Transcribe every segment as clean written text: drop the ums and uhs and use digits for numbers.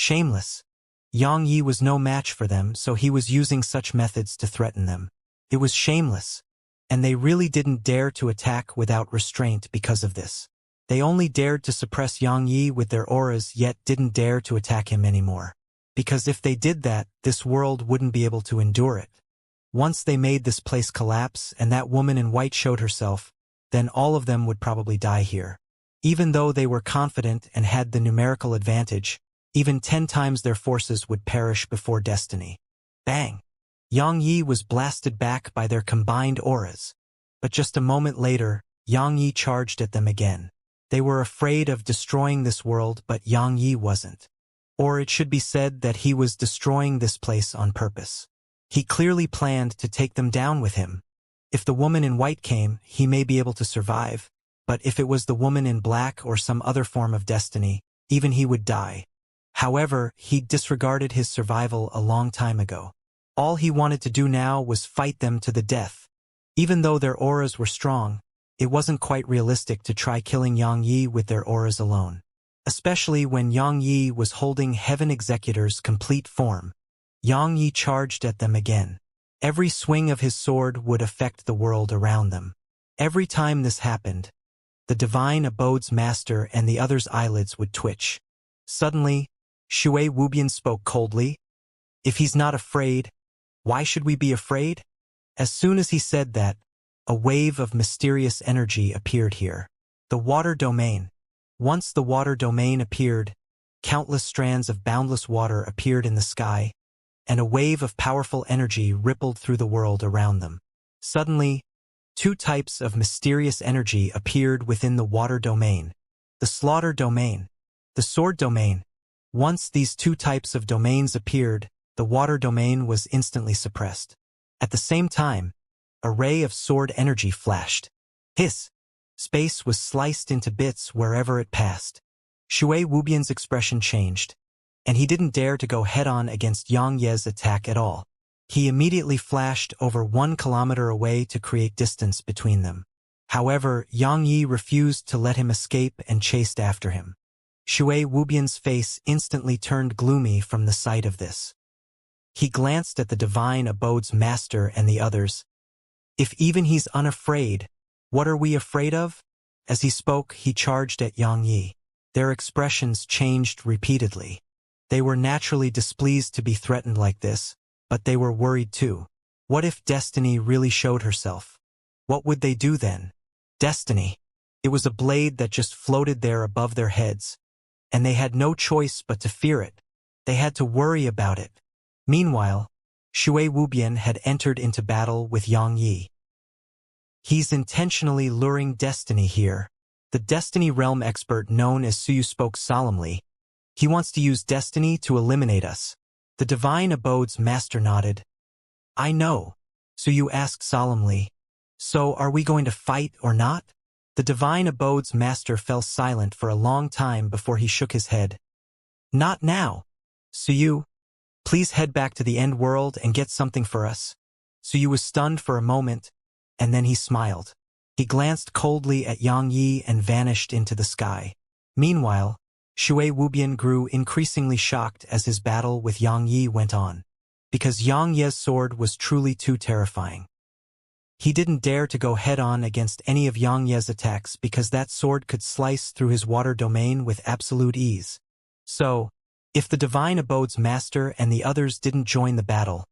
Shameless. Yang Yi was no match for them, so he was using such methods to threaten them. It was shameless, and they really didn't dare to attack without restraint because of this. They only dared to suppress Yang Yi with their auras, yet didn't dare to attack him anymore. Because if they did that, this world wouldn't be able to endure it. Once they made this place collapse and that woman in white showed herself, then all of them would probably die here. Even though they were confident and had the numerical advantage, even 10 times their forces would perish before destiny. Bang! Yang Yi was blasted back by their combined auras. But just a moment later, Yang Yi charged at them again. They were afraid of destroying this world, but Yang Yi wasn't. Or it should be said that he was destroying this place on purpose. He clearly planned to take them down with him. If the woman in white came, he may be able to survive, but if it was the woman in black or some other form of destiny, even he would die. However, he disregarded his survival a long time ago. All he wanted to do now was fight them to the death. Even though their auras were strong, it wasn't quite realistic to try killing Yang Yi with their auras alone. Especially when Yang Yi was holding Heaven Executor's complete form. Yang Yi charged at them again. Every swing of his sword would affect the world around them. Every time this happened, the Divine Abode's master and the others' eyelids would twitch. Suddenly, Shui Wubian spoke coldly. If he's not afraid, why should we be afraid? As soon as he said that, a wave of mysterious energy appeared here. The water domain. Once the water domain appeared, countless strands of boundless water appeared in the sky, and a wave of powerful energy rippled through the world around them. Suddenly, 2 types of mysterious energy appeared within the water domain. The slaughter domain, the sword domain. Once these 2 types of domains appeared, the water domain was instantly suppressed. At the same time, a ray of sword energy flashed. Hiss! Space was sliced into bits wherever it passed. Shui Wubian's expression changed, and he didn't dare to go head-on against Yang Ye's attack at all. He immediately flashed over 1 kilometer away to create distance between them. However, Yang Yi refused to let him escape and chased after him. Shui Wubian's face instantly turned gloomy from the sight of this. He glanced at the Divine Abode's master and the others. If even he's unafraid, what are we afraid of? As he spoke, he charged at Yang Yi. Their expressions changed repeatedly. They were naturally displeased to be threatened like this, but they were worried too. What if Destiny really showed herself? What would they do then? Destiny. It was a blade that just floated there above their heads, and they had no choice but to fear it. They had to worry about it. Meanwhile, Shui Wubian had entered into battle with Yang Yi. He's intentionally luring Destiny here. The Destiny Realm expert known as Suyu spoke solemnly. He wants to use Destiny to eliminate us. The Divine Abode's master nodded. I know. Suyu asked solemnly. So are we going to fight or not? The Divine Abode's master fell silent for a long time before he shook his head. Not now. Suyu, please head back to the end world and get something for us. Suyu was stunned for a moment, and then he smiled. He glanced coldly at Yang Yi and vanished into the sky. Meanwhile, Shui Wubian grew increasingly shocked as his battle with Yang Yi went on, because Yang Ye's sword was truly too terrifying. He didn't dare to go head-on against any of Yang Ye's attacks because that sword could slice through his water domain with absolute ease. So, if the Divine Abode's master and the others didn't join the battle,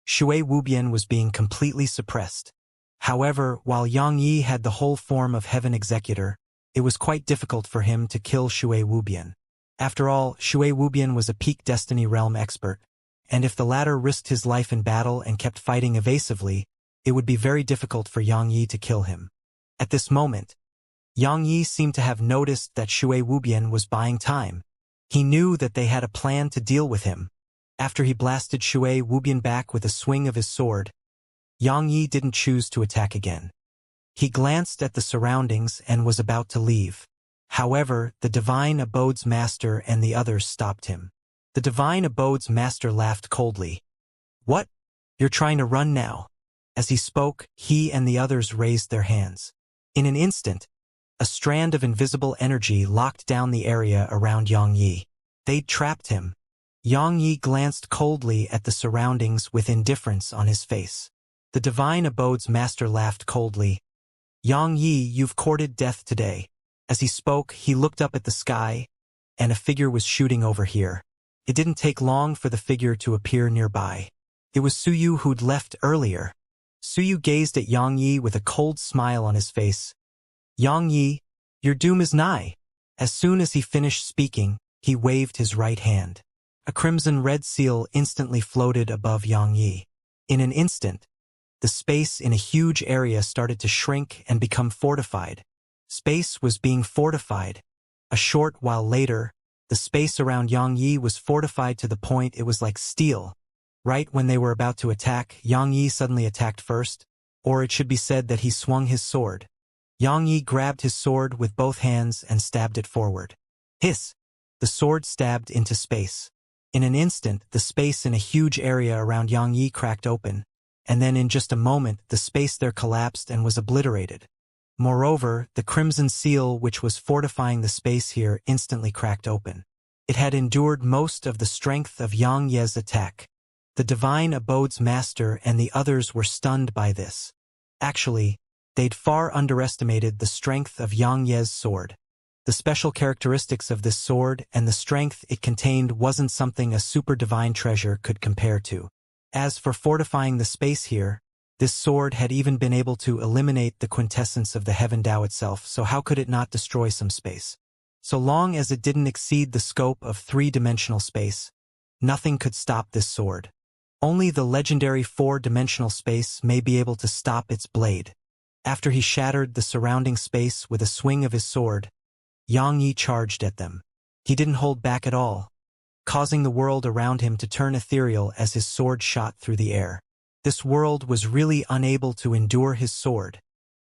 Shui Wubian was being completely suppressed. However, while Yang Yi had the whole form of Heaven Executor, it was quite difficult for him to kill Shui Wubian. After all, Shui Wubian was a peak Destiny Realm expert, and if the latter risked his life in battle and kept fighting evasively, it would be very difficult for Yang Yi to kill him. At this moment, Yang Yi seemed to have noticed that Shui Wubian was buying time. He knew that they had a plan to deal with him. After he blasted Shui Wubian back with a swing of his sword, Yang Yi didn't choose to attack again. He glanced at the surroundings and was about to leave. However, the Divine Abode's master and the others stopped him. The Divine Abode's master laughed coldly. What? You're trying to run now? As he spoke, he and the others raised their hands. In an instant, a strand of invisible energy locked down the area around Yang Yi. They'd trapped him. Yi glanced coldly at the surroundings with indifference on his face. The divine abode's master laughed coldly. Yi, you've courted death today. As he spoke, he looked up at the sky, and a figure was shooting over here. It didn't take long for the figure to appear nearby. It was Suyu who'd left earlier. Suyu gazed at Yi with a cold smile on his face. Yi, your doom is nigh. As soon as he finished speaking, he waved his right hand. A crimson-red seal instantly floated above Yi. In an instant, the space in a huge area started to shrink and become fortified. Space was being fortified. A short while later, the space around Yi was fortified to the point it was like steel. Right when they were about to attack, Yi suddenly attacked first, or it should be said that he swung his sword. Yi grabbed his sword with both hands and stabbed it forward. Hiss! The sword stabbed into space. In an instant, the space in a huge area around Yi cracked open, and then in just a moment, the space there collapsed and was obliterated. Moreover, the crimson seal which was fortifying the space here instantly cracked open. It had endured most of the strength of Yi's attack. The divine abode's master and the others were stunned by this. Actually, they'd far underestimated the strength of Yi's sword. The special characteristics of this sword and the strength it contained wasn't something a super divine treasure could compare to. As for fortifying the space here, this sword had even been able to eliminate the quintessence of the heaven Tao itself, so how could it not destroy some space? So long as it didn't exceed the scope of three-dimensional space, nothing could stop this sword. Only the legendary four-dimensional space may be able to stop its blade. After he shattered the surrounding space with a swing of his sword, Yi charged at them. He didn't hold back at all, causing the world around him to turn ethereal as his sword shot through the air. This world was really unable to endure his sword.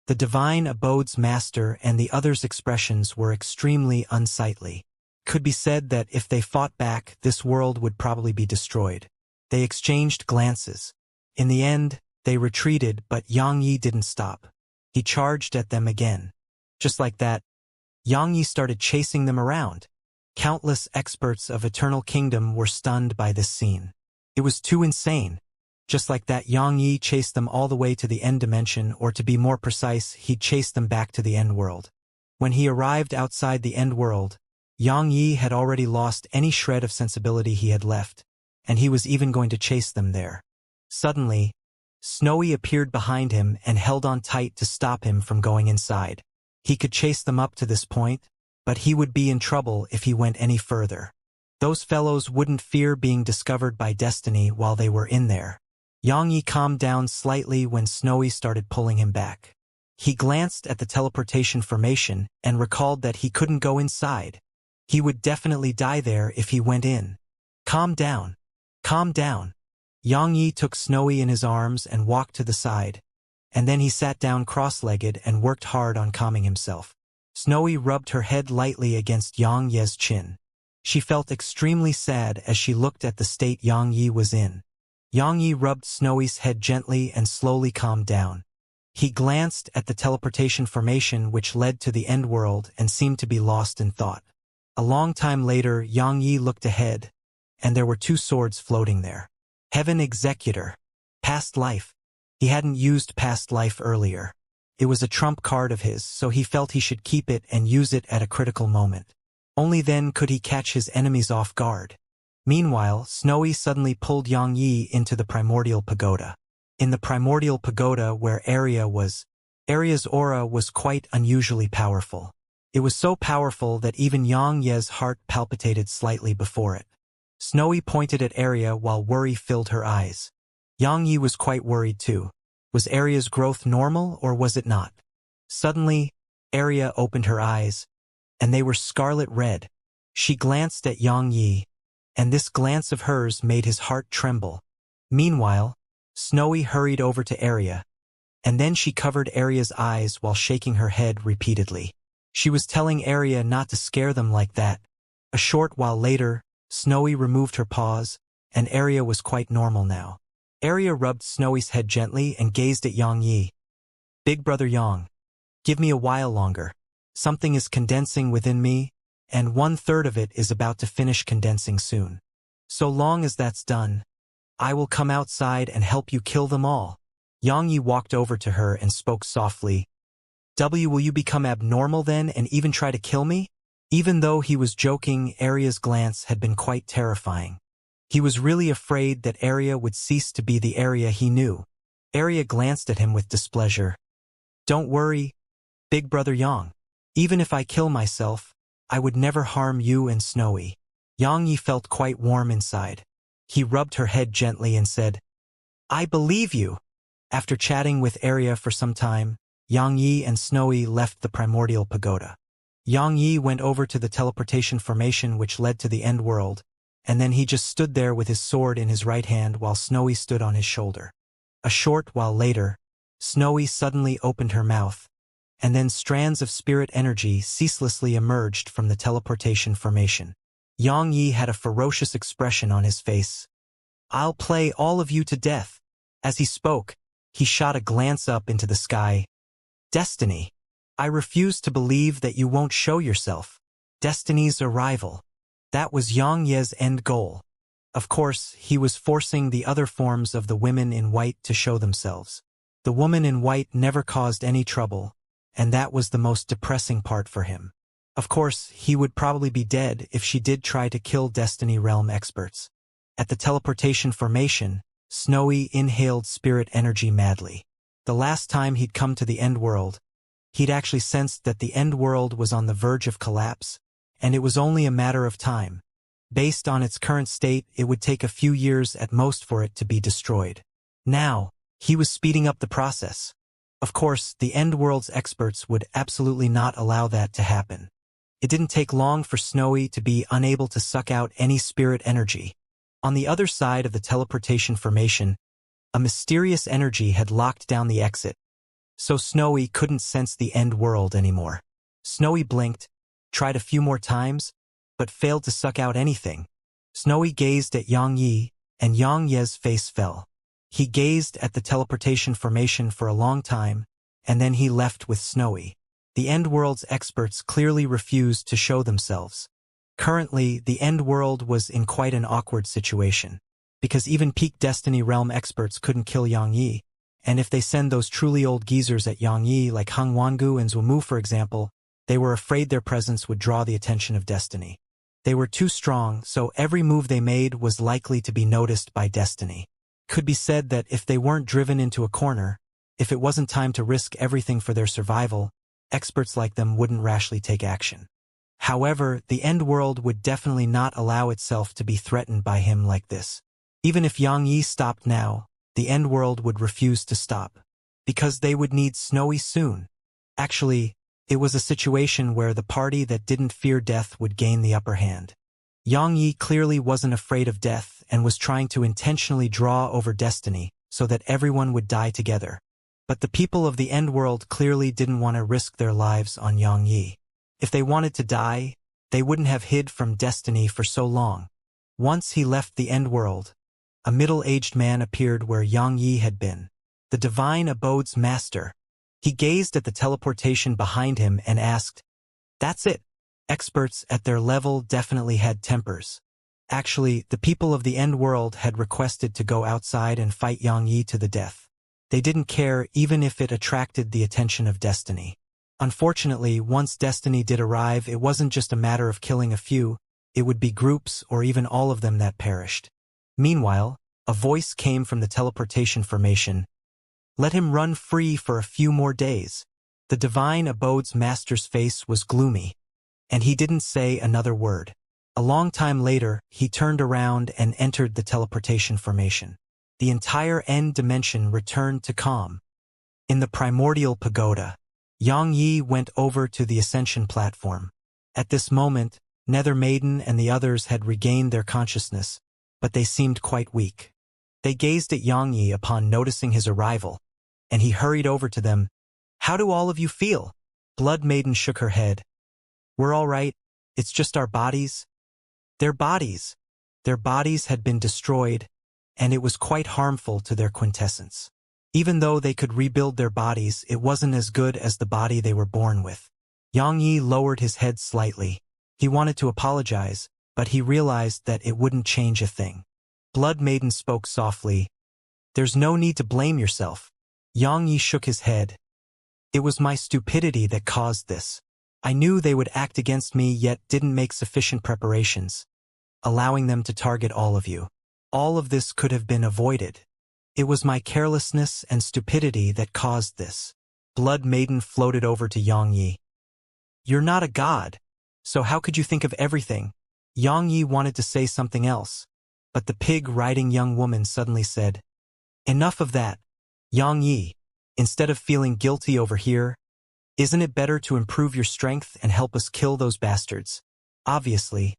The divine abode's master and the others' expressions were extremely unsightly. Could be said that if they fought back, this world would probably be destroyed. They exchanged glances. In the end, they retreated, but Yi didn't stop. He charged at them again. Just like that, Yi started chasing them around. Countless experts of Eternal Kingdom were stunned by this scene. It was too insane. Just like that, Yi chased them all the way to the end dimension, or to be more precise, he chased them back to the end world. When he arrived outside the end world, Yi had already lost any shred of sensibility he had left, and he was even going to chase them there. Suddenly, Snowy appeared behind him and held on tight to stop him from going inside. He could chase them up to this point, but he would be in trouble if he went any further. Those fellows wouldn't fear being discovered by destiny while they were in there. Yi calmed down slightly when Snowy started pulling him back. He glanced at the teleportation formation and recalled that he couldn't go inside. He would definitely die there if he went in. Calm down. Calm down. Yi took Snowy in his arms and walked to the side, and then he sat down cross-legged and worked hard on calming himself. Snowy rubbed her head lightly against Yi's chin. She felt extremely sad as she looked at the state Yi was in. Yi rubbed Snowy's head gently and slowly calmed down. He glanced at the teleportation formation which led to the end world and seemed to be lost in thought. A long time later, Yi looked ahead, and there were two swords floating there. Heaven Executor. Past life. He hadn't used past life earlier. It was a trump card of his, so he felt he should keep it and use it at a critical moment. Only then could he catch his enemies off guard. Meanwhile, Snowy suddenly pulled Yi into the primordial pagoda. In the primordial pagoda where Aria's aura was quite unusually powerful. It was so powerful that even Yi's heart palpitated slightly before it. Snowy pointed at Aria while worry filled her eyes. Yi was quite worried too. Was Aria's growth normal or was it not? Suddenly, Aria opened her eyes, and they were scarlet red. She glanced at Yi, and this glance of hers made his heart tremble. Meanwhile, Snowy hurried over to Aria, and then she covered Aria's eyes while shaking her head repeatedly. She was telling Aria not to scare them like that. A short while later, Snowy removed her paws, and Aria was quite normal now. Aria rubbed Snowy's head gently and gazed at Yi. Big brother Yang, give me a while longer. Something is condensing within me, and 1/3 of it is about to finish condensing soon. So long as that's done, I will come outside and help you kill them all. Xianxia walked over to her and spoke softly. Will you become abnormal then and even try to kill me? Even though he was joking, Arya's glance had been quite terrifying. He was really afraid that Arya would cease to be the Arya he knew. Arya glanced at him with displeasure. Don't worry, big brother Yang. Even if I kill myself, I would never harm you and Snowy. Xianxia felt quite warm inside. He rubbed her head gently and said, I believe you. After chatting with Arya for some time, Xianxia and Snowy left the primordial pagoda. Xianxia went over to the teleportation formation which led to the end world, and then he just stood there with his sword in his right hand while Snowy stood on his shoulder. A short while later, Snowy suddenly opened her mouth, and then strands of spirit energy ceaselessly emerged from the teleportation formation. Xianxia had a ferocious expression on his face. I'll play all of you to death. As he spoke, he shot a glance up into the sky. Destiny. I refuse to believe that you won't show yourself. Destiny's arrival. That was Xianxia's end goal. Of course, he was forcing the other forms of the women in white to show themselves. The woman in white never caused any trouble, and that was the most depressing part for him. Of course, he would probably be dead if she did try to kill Destiny Realm experts. At the teleportation formation, Snowy inhaled spirit energy madly. The last time he'd come to the end world, he'd actually sensed that the end world was on the verge of collapse, and it was only a matter of time. Based on its current state, it would take a few years at most for it to be destroyed. Now, he was speeding up the process. Of course, the end world's experts would absolutely not allow that to happen. It didn't take long for Snowy to be unable to suck out any spirit energy. On the other side of the teleportation formation, a mysterious energy had locked down the exit, so Snowy couldn't sense the end world anymore. Snowy blinked, tried a few more times, but failed to suck out anything. Snowy gazed at Xianxia, and Xianxia's face fell. He gazed at the teleportation formation for a long time, and then he left with Snowy. The end world's experts clearly refused to show themselves. Currently, the end world was in quite an awkward situation, because even peak Destiny Realm experts couldn't kill Xianxia, and if they send those truly old geezers at Xianxia like Hung Wangu and Zhumu for example, they were afraid their presence would draw the attention of Destiny. They were too strong, so every move they made was likely to be noticed by Destiny. Could be said that if they weren't driven into a corner, if it wasn't time to risk everything for their survival, experts like them wouldn't rashly take action. However, the end world would definitely not allow itself to be threatened by him like this. Even if Xianxia stopped now, the end world would refuse to stop, because they would need Snowy soon. Actually, it was a situation where the party that didn't fear death would gain the upper hand. Xianxia clearly wasn't afraid of death and was trying to intentionally draw over Destiny so that everyone would die together. But the people of the end world clearly didn't want to risk their lives on Xianxia. If they wanted to die, they wouldn't have hid from Destiny for so long. Once he left the end world, a middle-aged man appeared where Xianxia had been. The Divine Abode's master. He gazed at the teleportation behind him and asked, That's it. Experts at their level definitely had tempers. Actually, the people of the end world had requested to go outside and fight Xianxia to the death. They didn't care even if it attracted the attention of Destiny. Unfortunately, once Destiny did arrive, it wasn't just a matter of killing a few, it would be groups or even all of them that perished. Meanwhile, a voice came from the teleportation formation. Let him run free for a few more days. The Divine Abode's master's face was gloomy, and he didn't say another word. A long time later, he turned around and entered the teleportation formation. The entire end dimension returned to calm. In the primordial pagoda, Xianxia went over to the ascension platform. At this moment, Nether Maiden and the others had regained their consciousness, but they seemed quite weak. They gazed at Xianxia upon noticing his arrival, and he hurried over to them. How do all of you feel? Blood Maiden shook her head. We're all right. It's just our bodies. Their bodies. Their bodies had been destroyed, and it was quite harmful to their quintessence. Even though they could rebuild their bodies, it wasn't as good as the body they were born with. Xianxia lowered his head slightly. He wanted to apologize, but he realized that it wouldn't change a thing. Blood Maiden spoke softly. There's no need to blame yourself. Xianxia shook his head. It was my stupidity that caused this. I knew they would act against me yet didn't make sufficient preparations, allowing them to target all of you. All of this could have been avoided. It was my carelessness and stupidity that caused this. Blood Maiden floated over to Xianxia. You're not a god, so how could you think of everything? Xianxia wanted to say something else, but the pig-riding young woman suddenly said, Enough of that. Xianxia, instead of feeling guilty over here, isn't it better to improve your strength and help us kill those bastards? Obviously,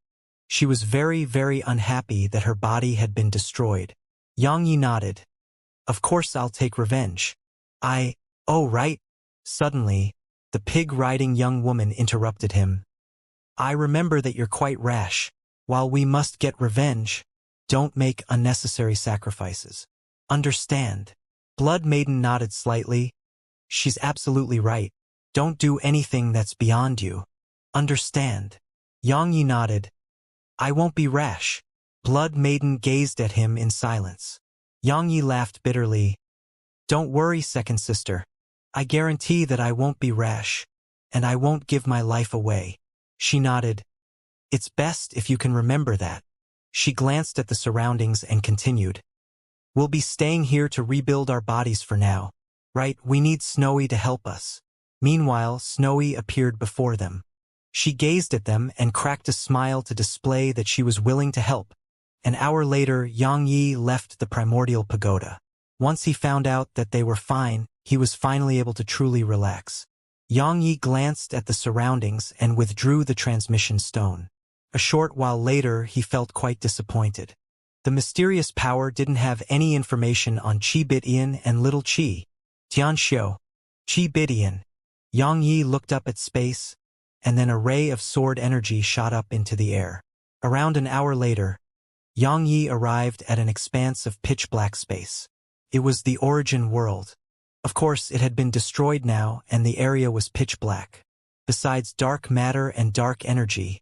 she was very, very unhappy that her body had been destroyed. Xianxia nodded. Of course I'll take revenge. Oh right. Suddenly, the pig-riding young woman interrupted him. I remember that you're quite rash. While we must get revenge, don't make unnecessary sacrifices. Understand? Blood Maiden nodded slightly. She's absolutely right. Don't do anything that's beyond you. Understand? Xianxia nodded. I won't be rash. Blood Maiden gazed at him in silence. Xianxia laughed bitterly. Don't worry, second sister. I guarantee that I won't be rash, and I won't give my life away. She nodded. It's best if you can remember that. She glanced at the surroundings and continued. We'll be staying here to rebuild our bodies for now. Right, we need Snowy to help us. Meanwhile, Snowy appeared before them. She gazed at them and cracked a smile to display that she was willing to help. An hour later, Xianxia left the primordial pagoda. Once he found out that they were fine, he was finally able to truly relax. Xianxia glanced at the surroundings and withdrew the transmission stone. A short while later, he felt quite disappointed. The mysterious power didn't have any information on Qi Bitian and Little Qi. Tianxiu. Qi Bitian. Xianxia looked up at space, and then a ray of sword energy shot up into the air. Around an hour later, Xianxia arrived at an expanse of pitch-black space. It was the origin world. Of course, it had been destroyed now, and the area was pitch black. Besides dark matter and dark energy,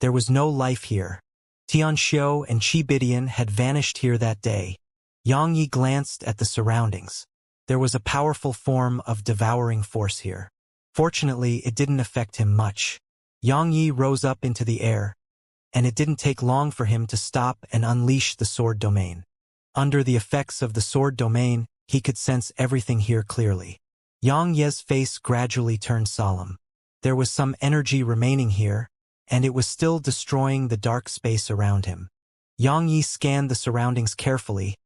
there was no life here. Tianxiu and Qi Bitian had vanished here that day. Xianxia glanced at the surroundings. There was a powerful form of devouring force here. Fortunately, it didn't affect him much. Xianxia rose up into the air, and it didn't take long for him to stop and unleash the sword domain. Under the effects of the sword domain, he could sense everything here clearly. Xianxia's face gradually turned solemn. There was some energy remaining here, and it was still destroying the dark space around him. Xianxia scanned the surroundings carefully,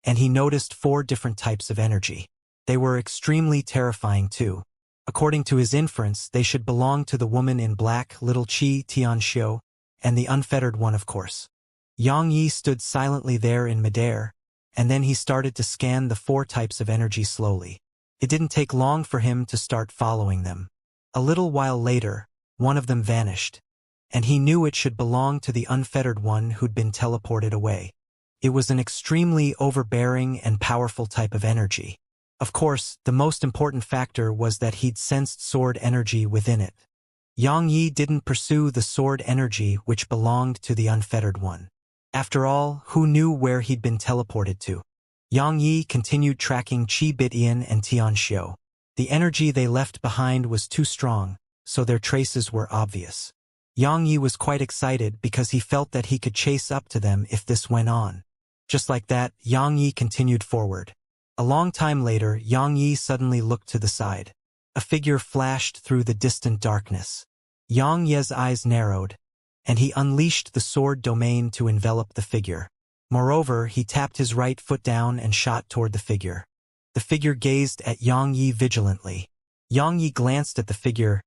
and he noticed 4 different types of energy. They were extremely terrifying too. According to his inference, they should belong to the woman in black, Little Qi, Tianxiu, and the unfettered one, of course. Xianxia stood silently there in midair, and then he started to scan the 4 types of energy slowly. It didn't take long for him to start following them. A little while later, one of them vanished, and he knew it should belong to the unfettered one who'd been teleported away. It was an extremely overbearing and powerful type of energy. Of course, the most important factor was that he'd sensed sword energy within it. Xianxia didn't pursue the sword energy which belonged to the unfettered one. After all, who knew where he'd been teleported to? Xianxia continued tracking Qi Bitian and Tianxiu. The energy they left behind was too strong, so their traces were obvious. Xianxia was quite excited because he felt that he could chase up to them if this went on. Just like that, Xianxia continued forward. A long time later, Xianxia suddenly looked to the side. A figure flashed through the distant darkness. Xianxia's eyes narrowed, and he unleashed the sword domain to envelop the figure. Moreover, he tapped his right foot down and shot toward the figure. The figure gazed at Xianxia vigilantly. Xianxia glanced at the figure.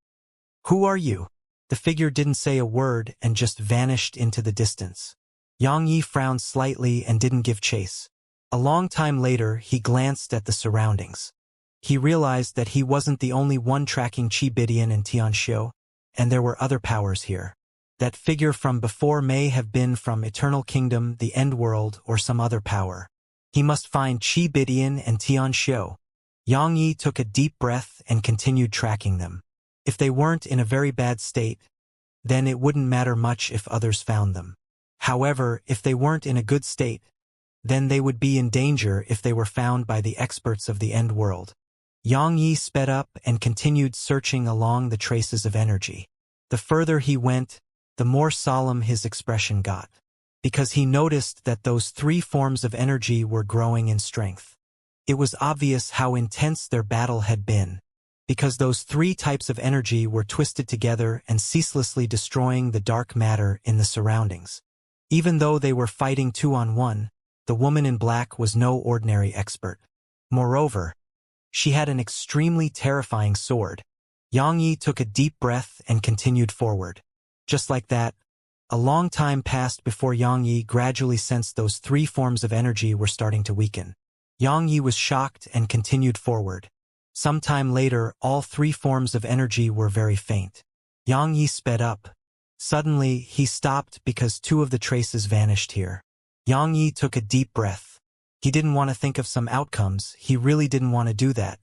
Who are you? The figure didn't say a word and just vanished into the distance. Xianxia frowned slightly and didn't give chase. A long time later, he glanced at the surroundings. He realized that he wasn't the only one tracking Qi Bitian and Tianxiu, and there were other powers here. That figure from before may have been from Eternal Kingdom, the End World, or some other power. He must find Qi Bitian and Tianxiu. Xianxia took a deep breath and continued tracking them. If they weren't in a very bad state, then it wouldn't matter much if others found them. However, if they weren't in a good state, then they would be in danger if they were found by the experts of the end world. Yang Yi sped up and continued searching along the traces of energy. The further he went, the more solemn his expression got, because he noticed that those three forms of energy were growing in strength. It was obvious how intense their battle had been, because those three types of energy were twisted together and ceaselessly destroying the dark matter in the surroundings. Even though they were fighting 2-on-1, the woman in black was no ordinary expert. Moreover, she had an extremely terrifying sword. Yang Yi took a deep breath and continued forward. Just like that, a long time passed before Yang Yi gradually sensed those three forms of energy were starting to weaken. Yang Yi was shocked and continued forward. Sometime later, all three forms of energy were very faint. Yang Yi sped up. Suddenly, he stopped because two of the traces vanished here. Yang Yi took a deep breath. He didn't want to think of some outcomes, he really didn't want to do that.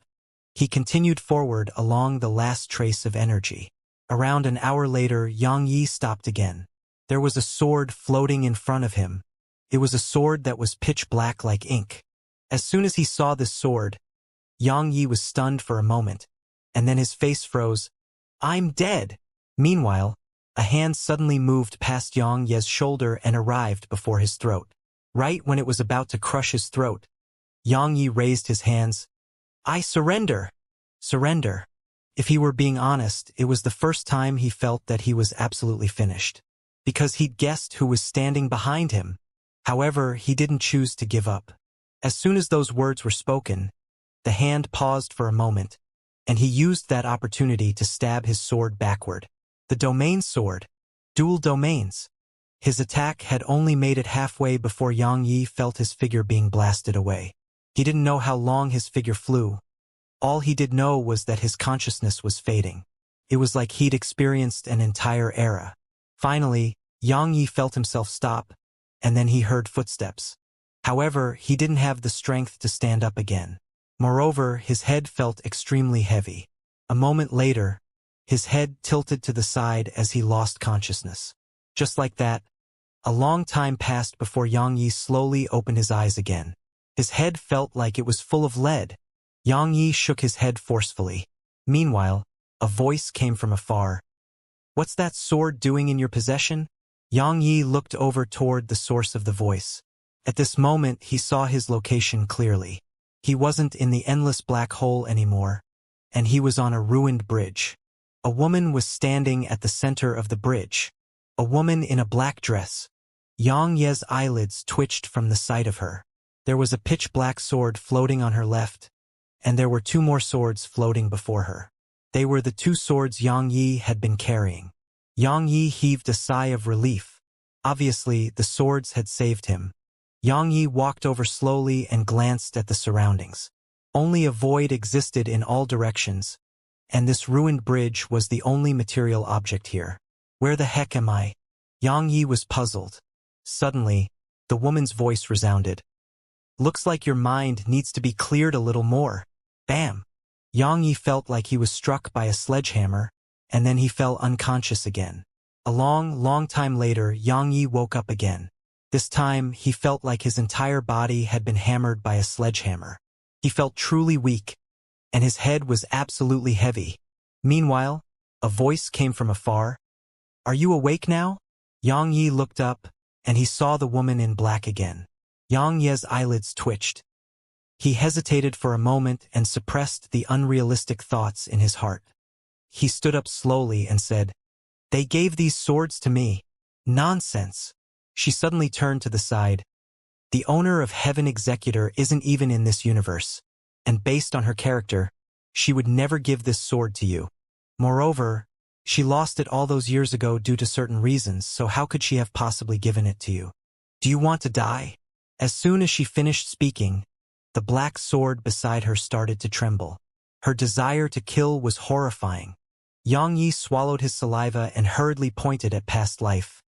He continued forward along the last trace of energy. Around an hour later, Yang Yi stopped again. There was a sword floating in front of him. It was a sword that was pitch black like ink. As soon as he saw this sword, Yang Yi was stunned for a moment, and then his face froze. "I'm dead!" Meanwhile, a hand suddenly moved past Yang Ye's shoulder and arrived before his throat. Right when it was about to crush his throat, Yang Yi raised his hands. "I surrender! Surrender!" If he were being honest, it was the first time he felt that he was absolutely finished, because he'd guessed who was standing behind him. However, he didn't choose to give up. As soon as those words were spoken, the hand paused for a moment, and he used that opportunity to stab his sword backward. The domain sword. Dual domains. His attack had only made it halfway before Yang Yi felt his figure being blasted away. He didn't know how long his figure flew. All he did know was that his consciousness was fading. It was like he'd experienced an entire era. Finally, Yang Yi felt himself stop, and then he heard footsteps. However, he didn't have the strength to stand up again. Moreover, his head felt extremely heavy. A moment later, his head tilted to the side as he lost consciousness. Just like that, a long time passed before Yang Yi slowly opened his eyes again. His head felt like it was full of lead. Yang Yi shook his head forcefully. Meanwhile, a voice came from afar. "What's that sword doing in your possession?" Yang Yi looked over toward the source of the voice. At this moment, he saw his location clearly. He wasn't in the endless black hole anymore, and he was on a ruined bridge. A woman was standing at the center of the bridge. A woman in a black dress. Yang Ye's eyelids twitched from the sight of her. There was a pitch-black sword floating on her left, and there were two more swords floating before her. They were the two swords Yang Yi had been carrying. Yang Yi heaved a sigh of relief. Obviously, the swords had saved him. Yang Yi walked over slowly and glanced at the surroundings. Only a void existed in all directions, and this ruined bridge was the only material object here. "Where the heck am I?" Yang Yi was puzzled. Suddenly, the woman's voice resounded. "Looks like your mind needs to be cleared a little more." Bam! Yang Yi felt like he was struck by a sledgehammer, and then he fell unconscious again. A long time later, Yang Yi woke up again. This time, he felt like his entire body had been hammered by a sledgehammer. He felt truly weak, and his head was absolutely heavy. Meanwhile, a voice came from afar. "Are you awake now?" Yang Yi looked up, and he saw the woman in black again. Yang Ye's eyelids twitched. He hesitated for a moment and suppressed the unrealistic thoughts in his heart. He stood up slowly and said, "They gave these swords to me." "Nonsense." She suddenly turned to the side. "The owner of Heaven Executor isn't even in this universe, and based on her character, she would never give this sword to you. Moreover, she lost it all those years ago due to certain reasons, so how could she have possibly given it to you? Do you want to die?" As soon as she finished speaking, the black sword beside her started to tremble. Her desire to kill was horrifying. Yang Yi swallowed his saliva and hurriedly pointed at past life.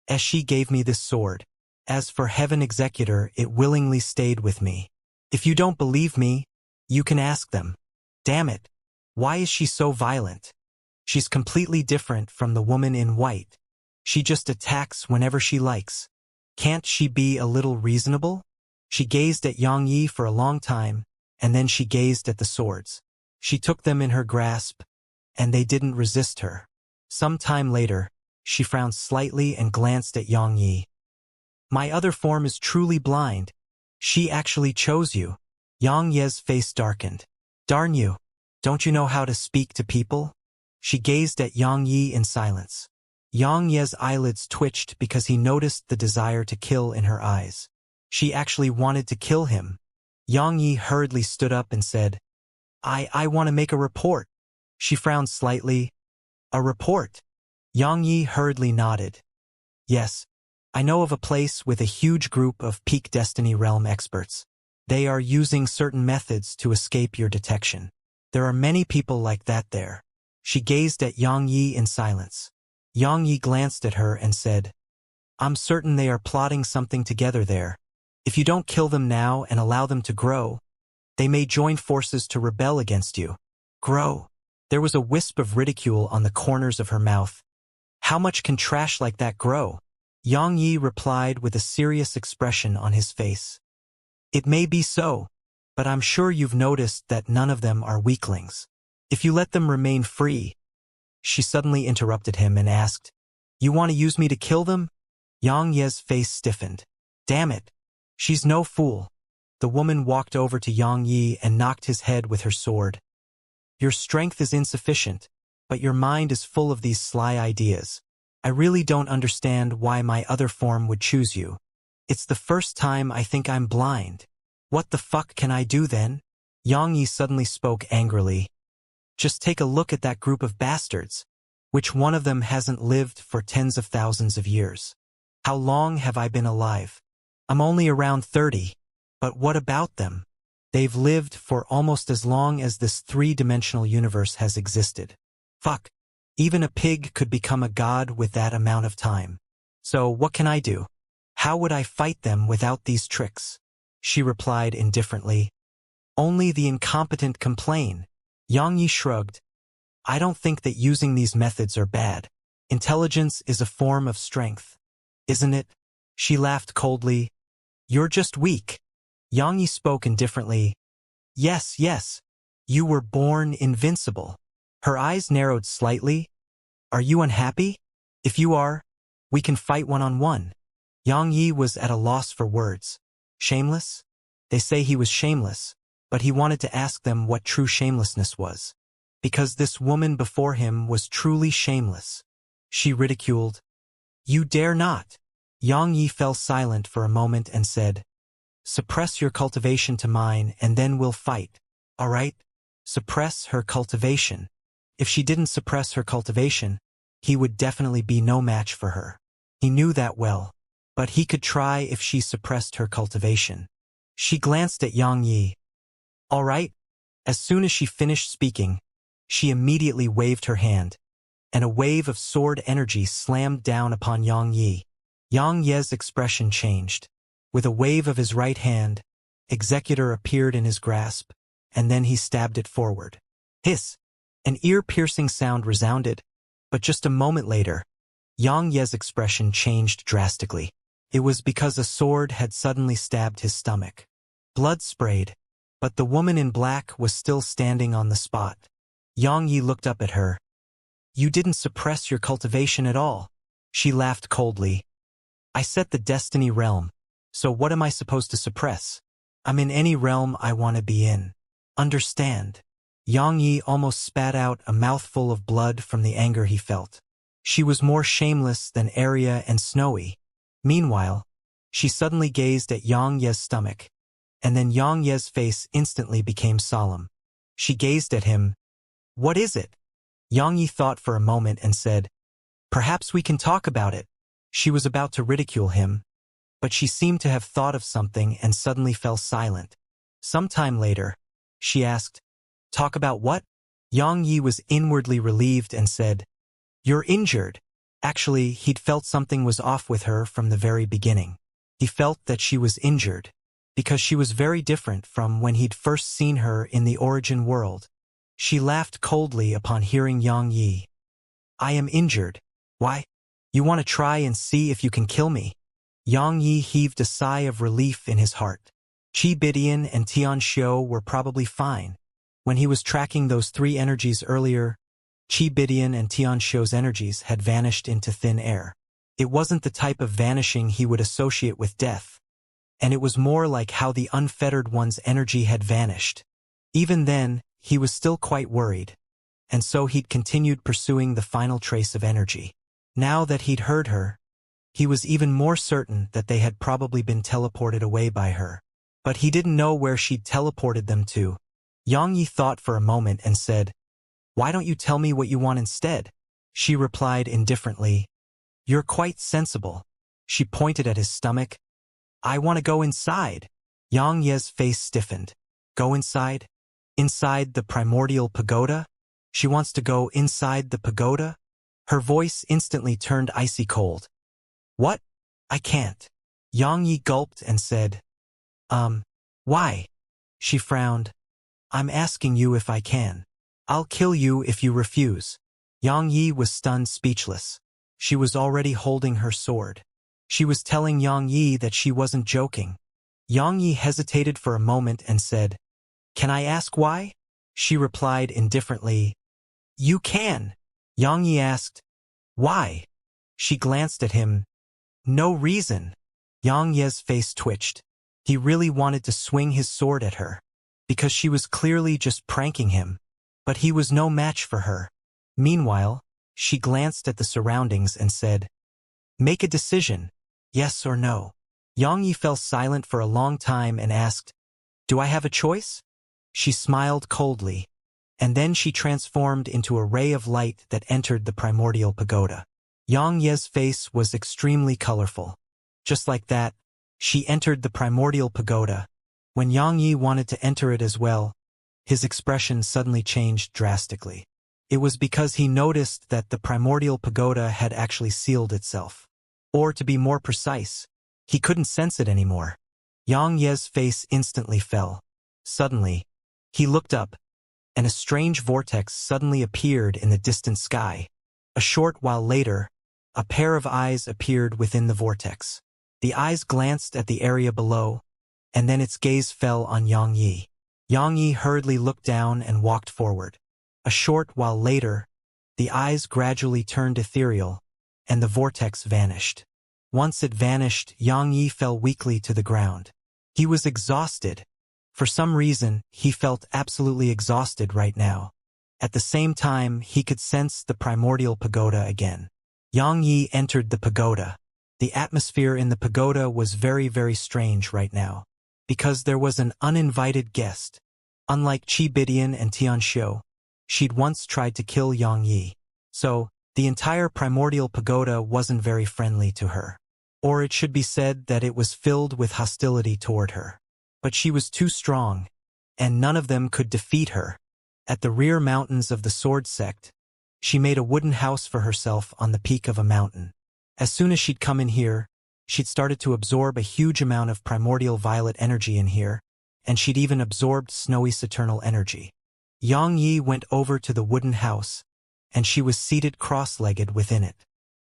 "As she gave me this sword. As for Heaven Executor, it willingly stayed with me. If you don't believe me, you can ask them. Damn it, why is she so violent? She's completely different from the woman in white. She just attacks whenever she likes. Can't she be a little reasonable? She gazed at Yang Yi for a long time, and then she gazed at the swords. She took them in her grasp, and they didn't resist her. Some time later, she frowned slightly and glanced at Yang Yi. My other form is truly blind. She actually chose you. Yang Ye's face darkened. Darn you. Don't you know how to speak to people? She gazed at Yang Yi in silence. Yang Ye's eyelids twitched because he noticed the desire to kill in her eyes. She actually wanted to kill him. Yang Yi hurriedly stood up and said, I want to make a report. She frowned slightly. A report? Yang Yi hurriedly nodded. Yes, I know of a place with a huge group of peak destiny realm experts. They are using certain methods to escape your detection. There are many people like that there. She gazed at Yang Yi in silence. Yang Yi glanced at her and said, I'm certain they are plotting something together there. If you don't kill them now and allow them to grow, they may join forces to rebel against you. Grow. There was a wisp of ridicule on the corners of her mouth. How much can trash like that grow? Yang Yi replied with a serious expression on his face. It may be so, but I'm sure you've noticed that none of them are weaklings. If you let them remain free. She suddenly interrupted him and asked, You want to use me to kill them? Yang Ye's face stiffened. Damn it. She's no fool. The woman walked over to Yang Yi and knocked his head with her sword. Your strength is insufficient, but your mind is full of these sly ideas. I really don't understand why my other form would choose you. It's the first time I think I'm blind. What the fuck can I do then? Yang Yi suddenly spoke angrily. Just take a look at that group of bastards. Which one of them hasn't lived for tens of thousands of years? How long have I been alive? I'm only around 30. But what about them? They've lived for almost as long as this three-dimensional universe has existed. Fuck. Even a pig could become a god with that amount of time. So what can I do? How would I fight them without these tricks? She replied indifferently. Only the incompetent complain. Yang Yi shrugged. I don't think that using these methods are bad. Intelligence is a form of strength. Isn't it? She laughed coldly. You're just weak. Yang Yi spoke indifferently. Yes. You were born invincible. Her eyes narrowed slightly. Are you unhappy? If you are, we can fight one-on-one. Yang Yi was at a loss for words. Shameless? They say he was shameless, but he wanted to ask them what true shamelessness was. Because this woman before him was truly shameless. She ridiculed. You dare not. Yang Yi fell silent for a moment and said, Suppress your cultivation to mine and then we'll fight. All right? Suppress her cultivation. If she didn't suppress her cultivation, he would definitely be no match for her. He knew that well, but he could try if she suppressed her cultivation. She glanced at Yang Yi. All right? As soon as she finished speaking, she immediately waved her hand, and a wave of sword energy slammed down upon Yang Yi. Yang Ye's expression changed. With a wave of his right hand, Executor appeared in his grasp, and then he stabbed it forward. Hiss! An ear-piercing sound resounded, but just a moment later, Yang Ye's expression changed drastically. It was because a sword had suddenly stabbed his stomach. Blood sprayed, but the woman in black was still standing on the spot. Yang Yi looked up at her. You didn't suppress your cultivation at all. She laughed coldly. I set the destiny realm. So what am I supposed to suppress? I'm in any realm I want to be in. Understand? Yang Yi almost spat out a mouthful of blood from the anger he felt. She was more shameless than Arya and Snowy. Meanwhile, she suddenly gazed at Yang Ye's stomach, and then Yang Ye's face instantly became solemn. She gazed at him. What is it? Yang Yi thought for a moment and said, Perhaps we can talk about it. She was about to ridicule him, but she seemed to have thought of something and suddenly fell silent. Some time later, she asked, Talk about what? Yang Yi was inwardly relieved and said, You're injured. Actually, he'd felt something was off with her from the very beginning. He felt that she was injured, because she was very different from when he'd first seen her in the origin world. She laughed coldly upon hearing Yang Yi. I am injured. Why? You want to try and see if you can kill me? Yang Yi heaved a sigh of relief in his heart. Qi Bidian and Xianxia were probably fine. When he was tracking those three energies earlier, Qi Bidian and Xianxia's energies had vanished into thin air. It wasn't the type of vanishing he would associate with death, and it was more like how the unfettered one's energy had vanished. Even then, he was still quite worried, and so he'd continued pursuing the final trace of energy. Now that he'd heard her, he was even more certain that they had probably been teleported away by her. But he didn't know where she'd teleported them to. Yang Yi thought for a moment and said, "Why don't you tell me what you want instead?" She replied indifferently, "You're quite sensible." She pointed at his stomach. "I want to go inside." Yang Ye's face stiffened. Go inside? Inside the primordial pagoda? She wants to go inside the pagoda? Her voice instantly turned icy cold. What? I can't. Yang Yi gulped and said, Why? She frowned. I'm asking you if I can. I'll kill you if you refuse. Yang Yi was stunned speechless. She was already holding her sword. She was telling Yang Yi that she wasn't joking. Yang Yi hesitated for a moment and said, Can I ask why? She replied indifferently, You can. Yang Yi asked, Why? She glanced at him. No reason. Yang Ye's face twitched. He really wanted to swing his sword at her, because she was clearly just pranking him, but he was no match for her. Meanwhile, she glanced at the surroundings and said, Make a decision, yes or no. Yang Yi fell silent for a long time and asked, Do I have a choice? She smiled coldly, and then she transformed into a ray of light that entered the primordial pagoda. Yang Ye's face was extremely colorful. Just like that, she entered the primordial pagoda. When Yang Yi wanted to enter it as well, his expression suddenly changed drastically. It was because he noticed that the primordial pagoda had actually sealed itself. Or to be more precise, he couldn't sense it anymore. Yang Ye's face instantly fell. Suddenly, he looked up, and a strange vortex suddenly appeared in the distant sky. A short while later, a pair of eyes appeared within the vortex. The eyes glanced at the area below, and then its gaze fell on Yang Yi. Yang Yi hurriedly looked down and walked forward. A short while later, the eyes gradually turned ethereal, and the vortex vanished. Once it vanished, Yang Yi fell weakly to the ground. He was exhausted. For some reason, he felt absolutely exhausted right now. At the same time, he could sense the primordial pagoda again. Yang Yi entered the pagoda. The atmosphere in the pagoda was very, very strange right now, because there was an uninvited guest. Unlike Qi Bidian and Xianxia, she'd once tried to kill Yang Yi. So, the entire primordial pagoda wasn't very friendly to her. Or it should be said that it was filled with hostility toward her. But she was too strong, and none of them could defeat her. At the rear mountains of the Sword Sect, she made a wooden house for herself on the peak of a mountain. As soon as she'd come in here, she'd started to absorb a huge amount of primordial violet energy in here, and she'd even absorbed snowy saturnal energy. Yang Yi went over to the wooden house, and she was seated cross-legged within it.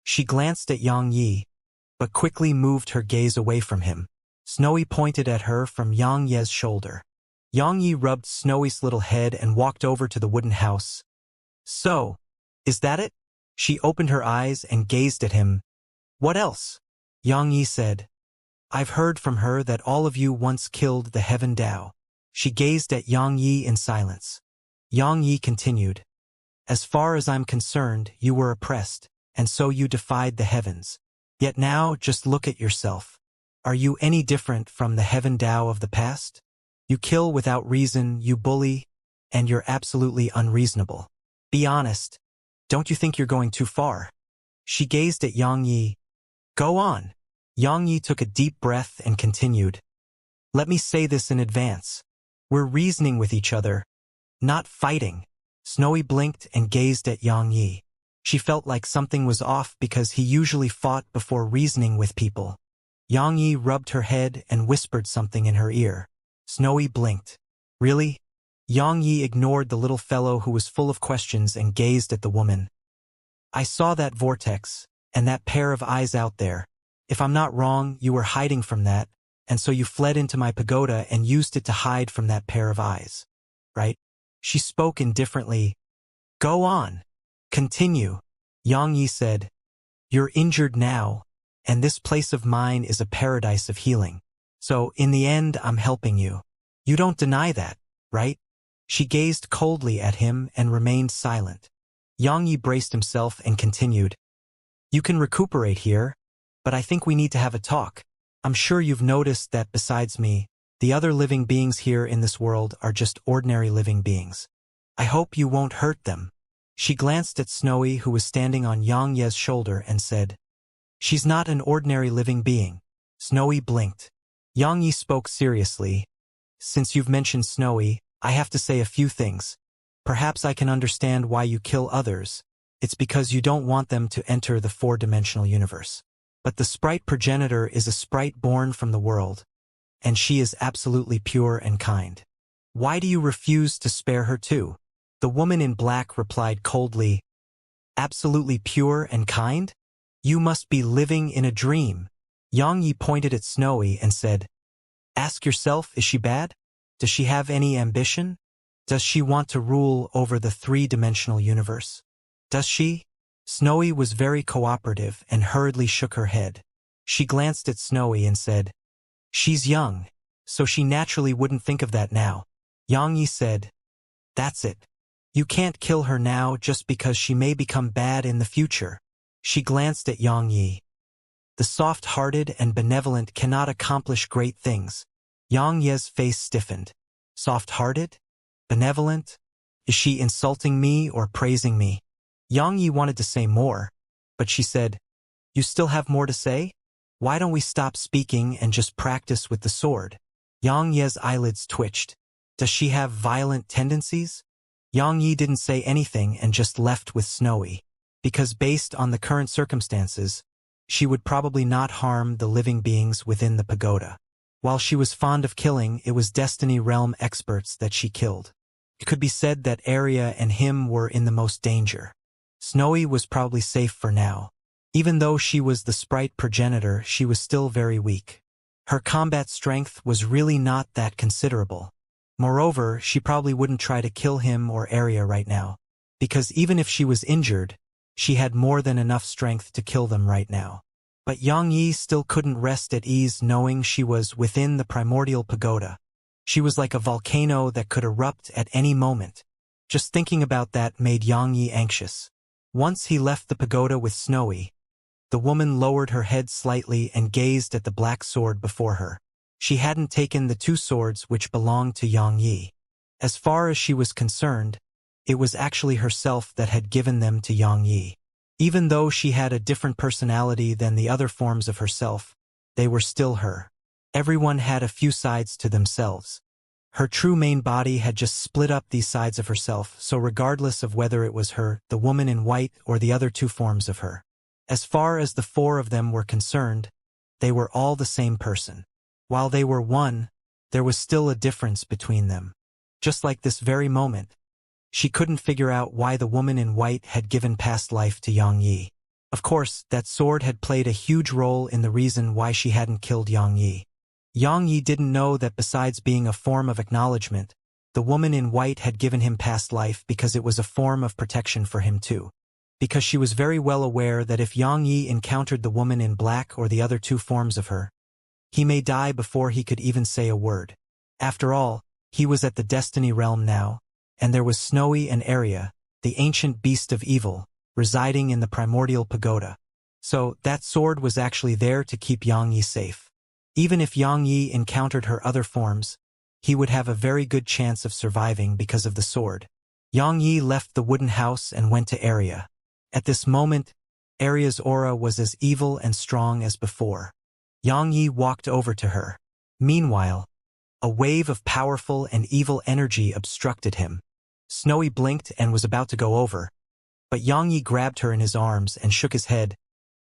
She glanced at Yang Yi, but quickly moved her gaze away from him. Snowy pointed at her from Yang Ye's shoulder. Yang Yi rubbed Snowy's little head and walked over to the wooden house. So, is that it? She opened her eyes and gazed at him. What else? Yang Yi said, I've heard from her that all of you once killed the Heaven Dao. She gazed at Yang Yi in silence. Yang Yi continued, As far as I'm concerned, you were oppressed, and so you defied the heavens. Yet now, just look at yourself. Are you any different from the Heaven Dao of the past? You kill without reason, you bully, and you're absolutely unreasonable. Be honest. Don't you think you're going too far? She gazed at Yang Yi. Go on. Yang Yi took a deep breath and continued. Let me say this in advance. We're reasoning with each other, not fighting. Snowy blinked and gazed at Yang Yi. She felt like something was off because he usually fought before reasoning with people. Yang Yi rubbed her head and whispered something in her ear. Snowy blinked. Really? Yang Yi ignored the little fellow who was full of questions and gazed at the woman. I saw that vortex, and that pair of eyes out there. If I'm not wrong, you were hiding from that, and so you fled into my pagoda and used it to hide from that pair of eyes. Right? She spoke indifferently. Go on. Continue. Xianxia said, You're injured now, and this place of mine is a paradise of healing. So, in the end, I'm helping you. You don't deny that, right? She gazed coldly at him and remained silent. Xianxia braced himself and continued, You can recuperate here, but I think we need to have a talk. I'm sure you've noticed that besides me, the other living beings here in this world are just ordinary living beings. I hope you won't hurt them. She glanced at Snowy, who was standing on Xianxia's shoulder, and said, She's not an ordinary living being. Snowy blinked. Xianxia spoke seriously. Since you've mentioned Snowy, I have to say a few things. Perhaps I can understand why you kill others. It's because you don't want them to enter the four-dimensional universe. But the sprite progenitor is a sprite born from the world, and she is absolutely pure and kind. Why do you refuse to spare her too? The woman in black replied coldly, Absolutely pure and kind? You must be living in a dream. Xianxia pointed at Snowy and said, Ask yourself, is she bad? Does she have any ambition? Does she want to rule over the three-dimensional universe? Does she? Snowy was very cooperative and hurriedly shook her head. She glanced at Snowy and said, She's young, so she naturally wouldn't think of that now. Xianxia said, That's it. You can't kill her now just because she may become bad in the future. She glanced at Xianxia. The soft-hearted and benevolent cannot accomplish great things. Xianxia's face stiffened. Soft-hearted? Benevolent? Is she insulting me or praising me? Xianxia wanted to say more, but she said, You still have more to say? Why don't we stop speaking and just practice with the sword? Xianxia's eyelids twitched. Does she have violent tendencies? Xianxia didn't say anything and just left with Snowy, because based on the current circumstances, she would probably not harm the living beings within the pagoda. While she was fond of killing, it was Destiny Realm experts that she killed. It could be said that Arya and him were in the most danger. Snowy was probably safe for now. Even though she was the sprite progenitor, she was still very weak. Her combat strength was really not that considerable. Moreover, she probably wouldn't try to kill him or Arya right now, because even if she was injured, she had more than enough strength to kill them right now. But Xianxia still couldn't rest at ease knowing she was within the primordial pagoda. She was like a volcano that could erupt at any moment. Just thinking about that made Xianxia anxious. Once he left the pagoda with Snowy, the woman lowered her head slightly and gazed at the black sword before her. She hadn't taken the two swords which belonged to Xianxia. As far as she was concerned, it was actually herself that had given them to Xianxia. Even though she had a different personality than the other forms of herself, they were still her. Everyone had a few sides to themselves. Her true main body had just split up these sides of herself, so regardless of whether it was her, the woman in white, or the other two forms of her, as far as the four of them were concerned, they were all the same person. While they were one, there was still a difference between them. Just like this very moment, she couldn't figure out why the woman in white had given past life to Xianxia. Of course, that sword had played a huge role in the reason why she hadn't killed Xianxia. Xianxia didn't know that besides being a form of acknowledgement, the woman in white had given him past life because it was a form of protection for him too. Because she was very well aware that if Xianxia encountered the woman in black or the other two forms of her, he may die before he could even say a word. After all, he was at the Destiny Realm now, and there was Snowy and Arya, the ancient beast of evil, residing in the primordial pagoda. So, that sword was actually there to keep Xianxia safe. Even if Xianxia encountered her other forms, he would have a very good chance of surviving because of the sword. Xianxia left the wooden house and went to Arya. At this moment, Arya's aura was as evil and strong as before. Xianxia walked over to her. Meanwhile, a wave of powerful and evil energy obstructed him. Snowy blinked and was about to go over, but Xianxia grabbed her in his arms and shook his head.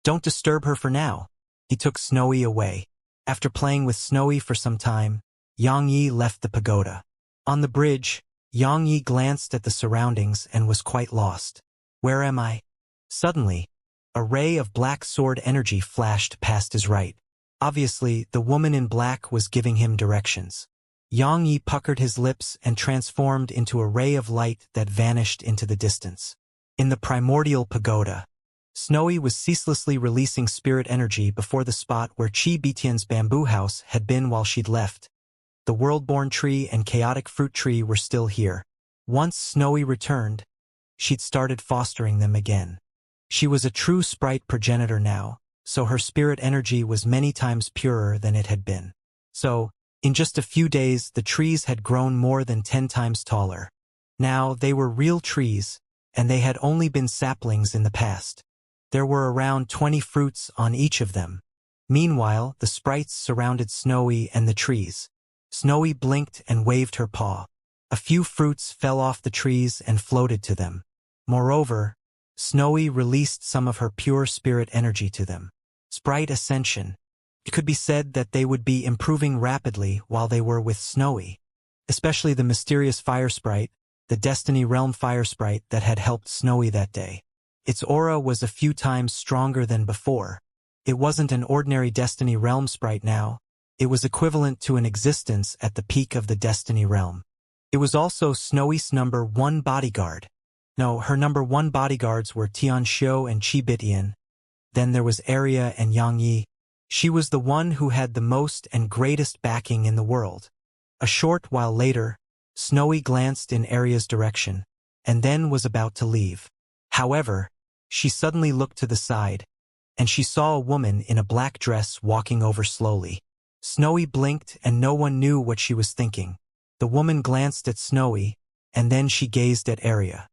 Don't disturb her for now. He took Snowy away. After playing with Snowy for some time, Xianxia left the pagoda. On the bridge, Xianxia glanced at the surroundings and was quite lost. Where am I? Suddenly, A ray of black sword energy flashed past his right. Obviously, the woman in black was giving him directions. Xianxia puckered his lips and transformed into a ray of light that vanished into the distance. In the primordial pagoda, Snowy was ceaselessly releasing spirit energy before the spot where Chi Bitian's bamboo house had been while she'd left. The world-born tree and chaotic fruit tree were still here. Once Snowy returned, she'd started fostering them again. She was a true sprite progenitor now, so her spirit energy was many times purer than it had been. So, in just a few days, the trees had grown more than 10 times taller. Now, they were real trees, and they had only been saplings in the past. There were around 20 fruits on each of them. Meanwhile, the sprites surrounded Snowy and the trees. Snowy blinked and waved her paw. A few fruits fell off the trees and floated to them. Moreover, Snowy released some of her pure spirit energy to them. Sprite ascension. It could be said that they would be improving rapidly while they were with Snowy. Especially the mysterious fire sprite, the Destiny Realm fire sprite that had helped Snowy that day. Its aura was a few times stronger than before. It wasn't an ordinary Destiny Realm sprite now. It was equivalent to an existence at the peak of the Destiny Realm. It was also Snowy's number 1 bodyguard. No, her number 1 bodyguards were Xianxia and Chi Bitian. Then there was Arya and Xianxia. She was the one who had the most and greatest backing in the world. A short while later, Snowy glanced in Arya's direction, and then was about to leave. However, she suddenly looked to the side, and she saw a woman in a black dress walking over slowly. Snowy blinked and no one knew what she was thinking. The woman glanced at Snowy, and then she gazed at Arya.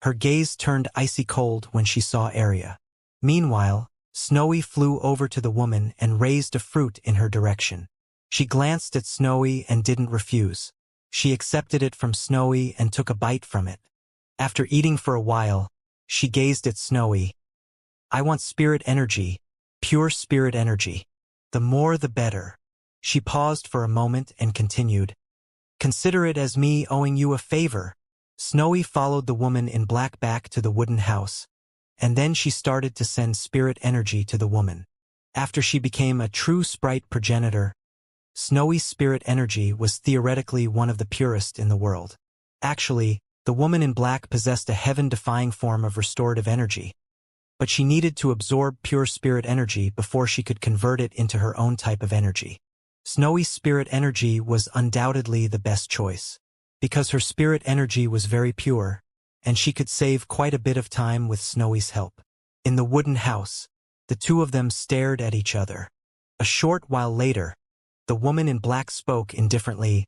Her gaze turned icy cold when she saw Arya. Meanwhile, Snowy flew over to the woman and raised a fruit in her direction. She glanced at Snowy and didn't refuse. She accepted it from Snowy and took a bite from it. After eating for a while, she gazed at Snowy. "I want spirit energy, pure spirit energy. The more the better." She paused for a moment and continued, "Consider it as me owing you a favor." Snowy followed the woman in black back to the wooden house, and then she started to send spirit energy to the woman. After she became a true sprite progenitor, Snowy's spirit energy was theoretically one of the purest in the world. Actually, the woman in black possessed a heaven-defying form of restorative energy, but she needed to absorb pure spirit energy before she could convert it into her own type of energy. Snowy's spirit energy was undoubtedly the best choice, because her spirit energy was very pure, and she could save quite a bit of time with Snowy's help. In the wooden house, the two of them stared at each other. A short while later, the woman in black spoke indifferently.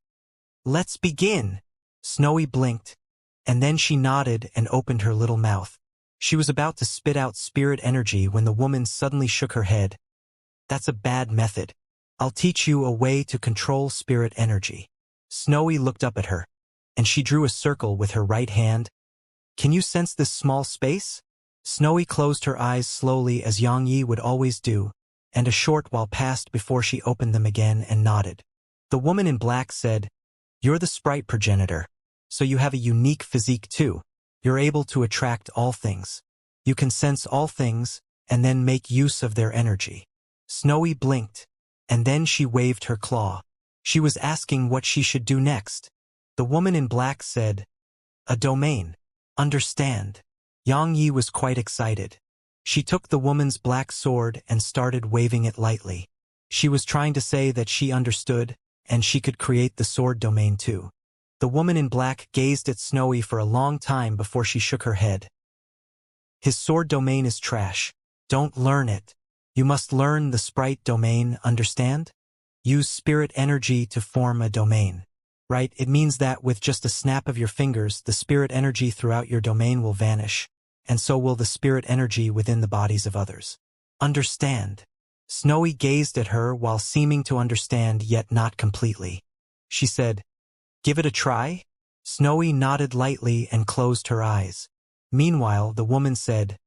"Let's begin." Snowy blinked, and then she nodded and opened her little mouth. She was about to spit out spirit energy when the woman suddenly shook her head. "That's a bad method. I'll teach you a way to control spirit energy." Snowy looked up at her, and she drew a circle with her right hand. "Can you sense this small space?" Snowy closed her eyes slowly as Xianxia would always do, and a short while passed before she opened them again and nodded. The woman in black said, "You're the sprite progenitor, so you have a unique physique too. You're able to attract all things. You can sense all things, and then make use of their energy." Snowy blinked, and then she waved her claw. She was asking what she should do next. The woman in black said, "A domain. Understand." Xianxia was quite excited. She took the woman's black sword and started waving it lightly. She was trying to say that she understood, and she could create the sword domain too. The woman in black gazed at Snowy for a long time before she shook her head. "His sword domain is trash. Don't learn it. You must learn the sprite domain, understand? Use spirit energy to form a domain. Right? It means that with just a snap of your fingers, the spirit energy throughout your domain will vanish, and so will the spirit energy within the bodies of others. Understand?" Snowy gazed at her while seeming to understand yet not completely. She said, "Give it a try?" Snowy nodded lightly and closed her eyes. Meanwhile, the woman said,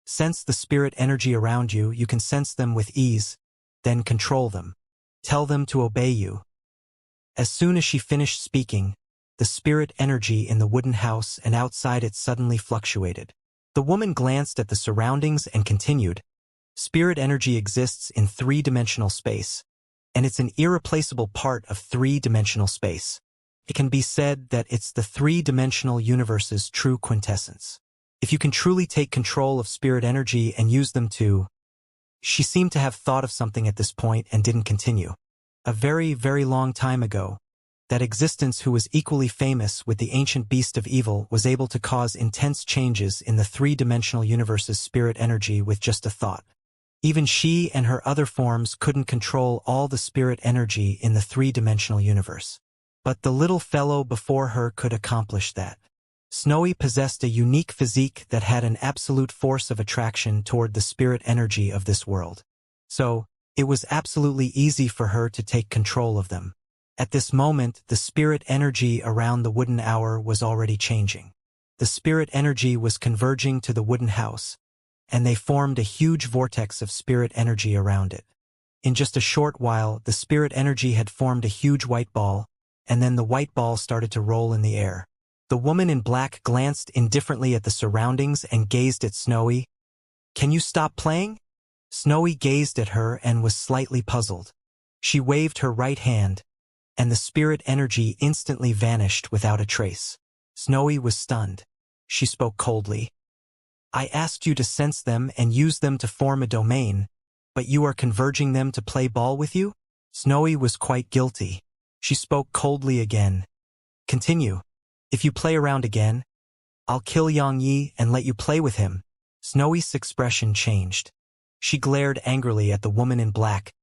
"Sense the spirit energy around you. You can sense them with ease, then control them. Tell them to obey you." As soon as she finished speaking, the spirit energy in the wooden house and outside it suddenly fluctuated. The woman glanced at the surroundings and continued, "Spirit energy exists in three-dimensional space, and it's an irreplaceable part of three-dimensional space. It can be said that it's the three-dimensional universe's true quintessence. If you can truly take control of spirit energy and use them to—" She seemed to have thought of something at this point and didn't continue. "A very, very long time ago, that existence who was equally famous with the ancient beast of evil was able to cause intense changes in the three-dimensional universe's spirit energy with just a thought. Even she and her other forms couldn't control all the spirit energy in the three-dimensional universe. But the little fellow before her could accomplish that. Snowy possessed a unique physique that had an absolute force of attraction toward the spirit energy of this world. So, it was absolutely easy for her to take control of them. At this moment, the spirit energy around the wooden hour was already changing. The spirit energy was converging to the wooden house, and they formed a huge vortex of spirit energy around it. In just a short while, the spirit energy had formed a huge white ball, and then the white ball started to roll in the air. The woman in black glanced indifferently at the surroundings and gazed at Snowy. "Can you stop playing?" Snowy gazed at her and was slightly puzzled. She waved her right hand, and the spirit energy instantly vanished without a trace. Snowy was stunned. She spoke coldly. "I asked you to sense them and use them to form a domain, but you are converging them to play ball with you?" Snowy was quite guilty. She spoke coldly again. "Continue. If you play around again, I'll kill Xianxia and let you play with him." Snowy's expression changed. She glared angrily at the woman in black,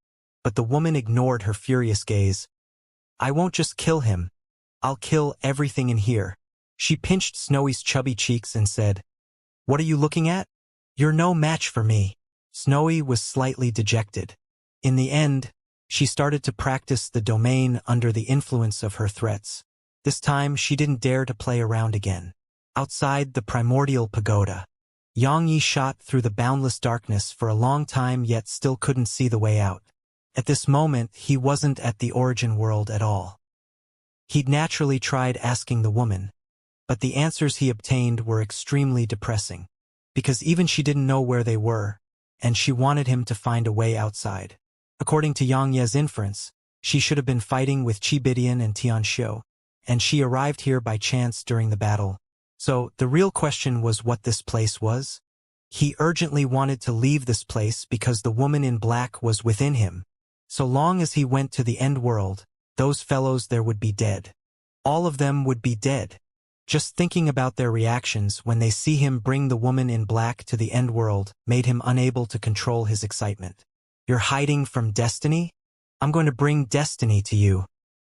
but the woman ignored her furious gaze. "I won't just kill him. I'll kill everything in here." She pinched Snowy's chubby cheeks and said, "What are you looking at? You're no match for me." Snowy was slightly dejected. In the end, she started to practice the domain under the influence of her threats. This time, she didn't dare to play around again. Outside the primordial pagoda, Xianxia shot through the boundless darkness for a long time yet still couldn't see the way out. At this moment, he wasn't at the origin world at all. He'd naturally tried asking the woman, but the answers he obtained were extremely depressing, because even she didn't know where they were, and she wanted him to find a way outside. According to Xianxia's inference, she should have been fighting with Qibidian and Xianxia, and she arrived here by chance during the battle. So, the real question was what this place was? He urgently wanted to leave this place because the woman in black was within him. So long as he went to the end world, those fellows there would be dead. All of them would be dead. Just thinking about their reactions when they see him bring the woman in black to the end world made him unable to control his excitement. "You're hiding from destiny? I'm going to bring destiny to you."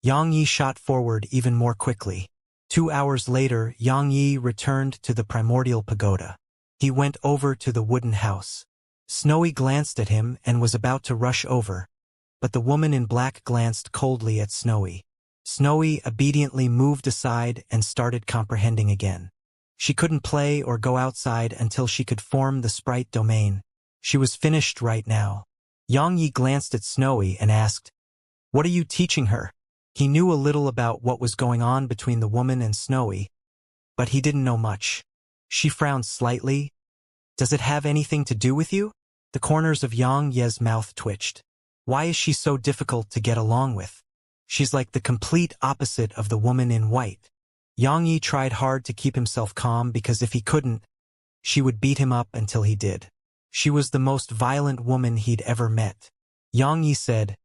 Xianxia shot forward even more quickly. 2 hours later, Xianxia returned to the primordial pagoda. He went over to the wooden house. Snowy glanced at him and was about to rush over, but the woman in black glanced coldly at Snowy. Snowy obediently moved aside and started comprehending again. She couldn't play or go outside until she could form the sprite domain. She was finished right now. Xianxia glanced at Snowy and asked, "What are you teaching her?" He knew a little about what was going on between the woman and Snowy, but he didn't know much. She frowned slightly. "Does it have anything to do with you?" The corners of Xianxia's mouth twitched. "Why is she so difficult to get along with? She's like the complete opposite of the woman in white." Xianxia tried hard to keep himself calm because if he couldn't, she would beat him up until he did. She was the most violent woman he'd ever met. Xianxia said,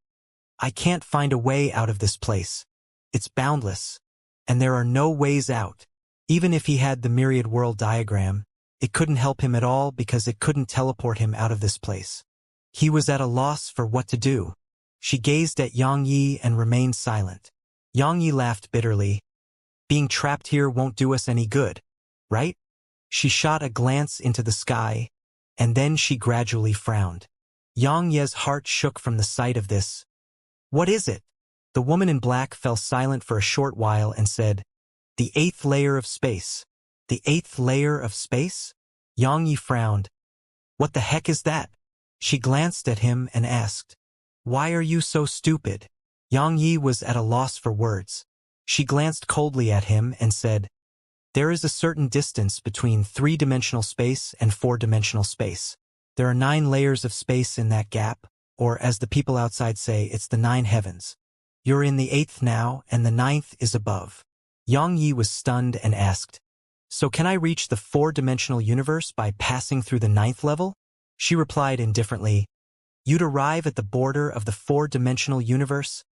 "I can't find a way out of this place. It's boundless, and there are no ways out." Even if he had the myriad world diagram, it couldn't help him at all because it couldn't teleport him out of this place. He was at a loss for what to do. She gazed at Xianxia and remained silent. Xianxia laughed bitterly. "Being trapped here won't do us any good, right?" She shot a glance into the sky, and then she gradually frowned. Xianxia's heart shook from the sight of this. "What is it?" The woman in black fell silent for a short while and said, "The 8th layer of space." "The 8th layer of space?" Xianxia frowned. "What the heck is that?" She glanced at him and asked, "Why are you so stupid?" Xianxia was at a loss for words. She glanced coldly at him and said, There is a certain distance between 3-dimensional space and 4-dimensional space. There are 9 layers of space in that gap, or as the people outside say, it's the 9 heavens. You're in the 8th now, and the 9th is above. Xianxia was stunned and asked, "So can I reach the 4-dimensional universe by passing through the 9th level?" She replied indifferently, "You'd arrive at the border of the 4-dimensional universe?"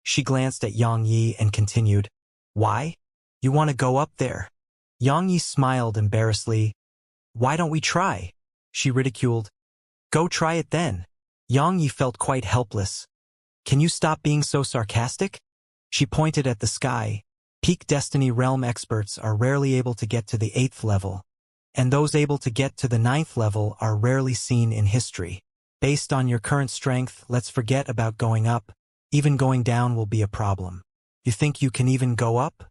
She glanced at Xianxia and continued, "Why? You want to go up there?" Xianxia smiled embarrassedly. "Why don't we try?" She ridiculed. "Go try it then." Xianxia felt quite helpless. "Can you stop being so sarcastic?" She pointed at the sky. Peak Destiny Realm experts are rarely able to get to the 8th level, and those able to get to the 9th level are rarely seen in history. Based on your current strength, let's forget about going up. Even going down will be a problem. You think you can even go up?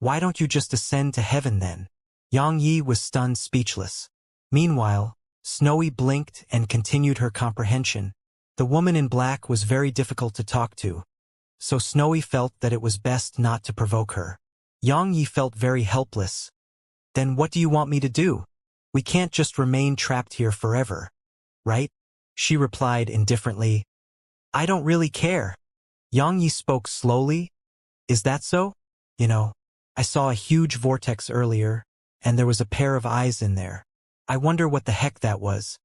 Why don't you just ascend to heaven then? Xianxia was stunned speechless. Meanwhile, Snowy blinked and continued her comprehension. The woman in black was very difficult to talk to, so Snowy felt that it was best not to provoke her. Xianxia felt very helpless. "Then what do you want me to do? We can't just remain trapped here forever, right?" She replied indifferently, "I don't really care." Xianxia spoke slowly. "Is that so? You know, I saw a huge vortex earlier, and there was a pair of eyes in there. I wonder what the heck that was.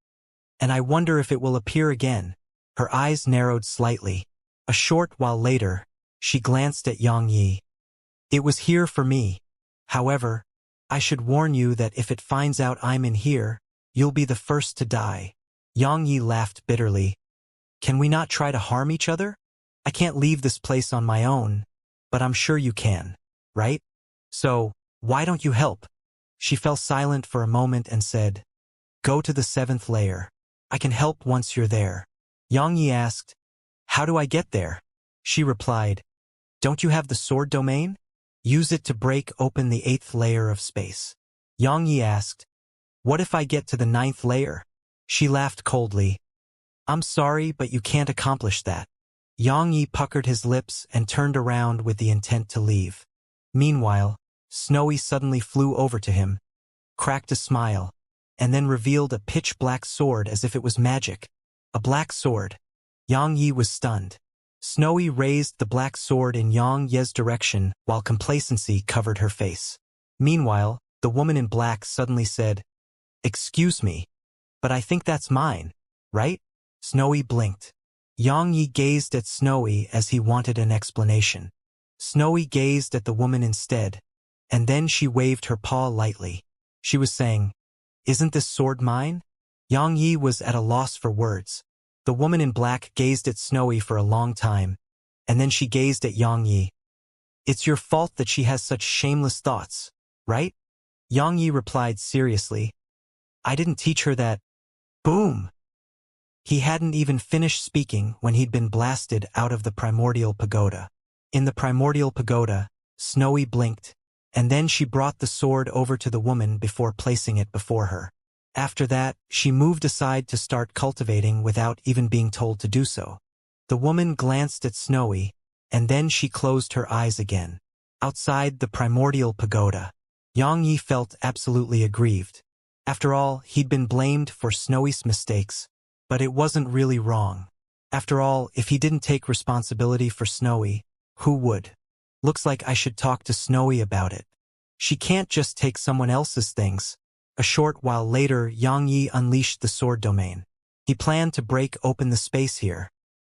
And I wonder if it will appear again." Her eyes narrowed slightly. A short while later, she glanced at Xianxia. "It was here for me. However, I should warn you that if it finds out I'm in here, you'll be the first to die." Xianxia laughed bitterly. "Can we not try to harm each other? I can't leave this place on my own, but I'm sure you can, right? So, why don't you help?" She fell silent for a moment and said, "Go to the 7th layer. I can help once you're there." Xianxia asked, "How do I get there?" She replied, "Don't you have the sword domain? Use it to break open the 8th layer of space." Xianxia asked, "What if I get to the 9th layer?" She laughed coldly. "I'm sorry, but you can't accomplish that." Xianxia puckered his lips and turned around with the intent to leave. Meanwhile, Snowy suddenly flew over to him, cracked a smile, and then revealed a pitch-black sword as if it was magic. A black sword. Xianxia was stunned. Snowy raised the black sword in Xianxia's direction while complacency covered her face. Meanwhile, the woman in black suddenly said, "Excuse me, but I think that's mine, right?" Snowy blinked. Xianxia gazed at Snowy as he wanted an explanation. Snowy gazed at the woman instead, and then she waved her paw lightly. She was saying, "Isn't this sword mine?" Xianxia was at a loss for words. The woman in black gazed at Snowy for a long time, and then she gazed at Xianxia. "It's your fault that she has such shameless thoughts, right?" Xianxia replied seriously, "I didn't teach her that." Boom! He hadn't even finished speaking when he'd been blasted out of the primordial pagoda. In the primordial pagoda, Snowy blinked, and then she brought the sword over to the woman before placing it before her. After that, she moved aside to start cultivating without even being told to do so. The woman glanced at Snowy, and then she closed her eyes again. Outside the primordial pagoda, Xianxia felt absolutely aggrieved. After all, he'd been blamed for Snowy's mistakes, but it wasn't really wrong. After all, if he didn't take responsibility for Snowy, who would? Looks like I should talk to Snowy about it. She can't just take someone else's things. A short while later, Xianxia unleashed the sword domain. He planned to break open the space here.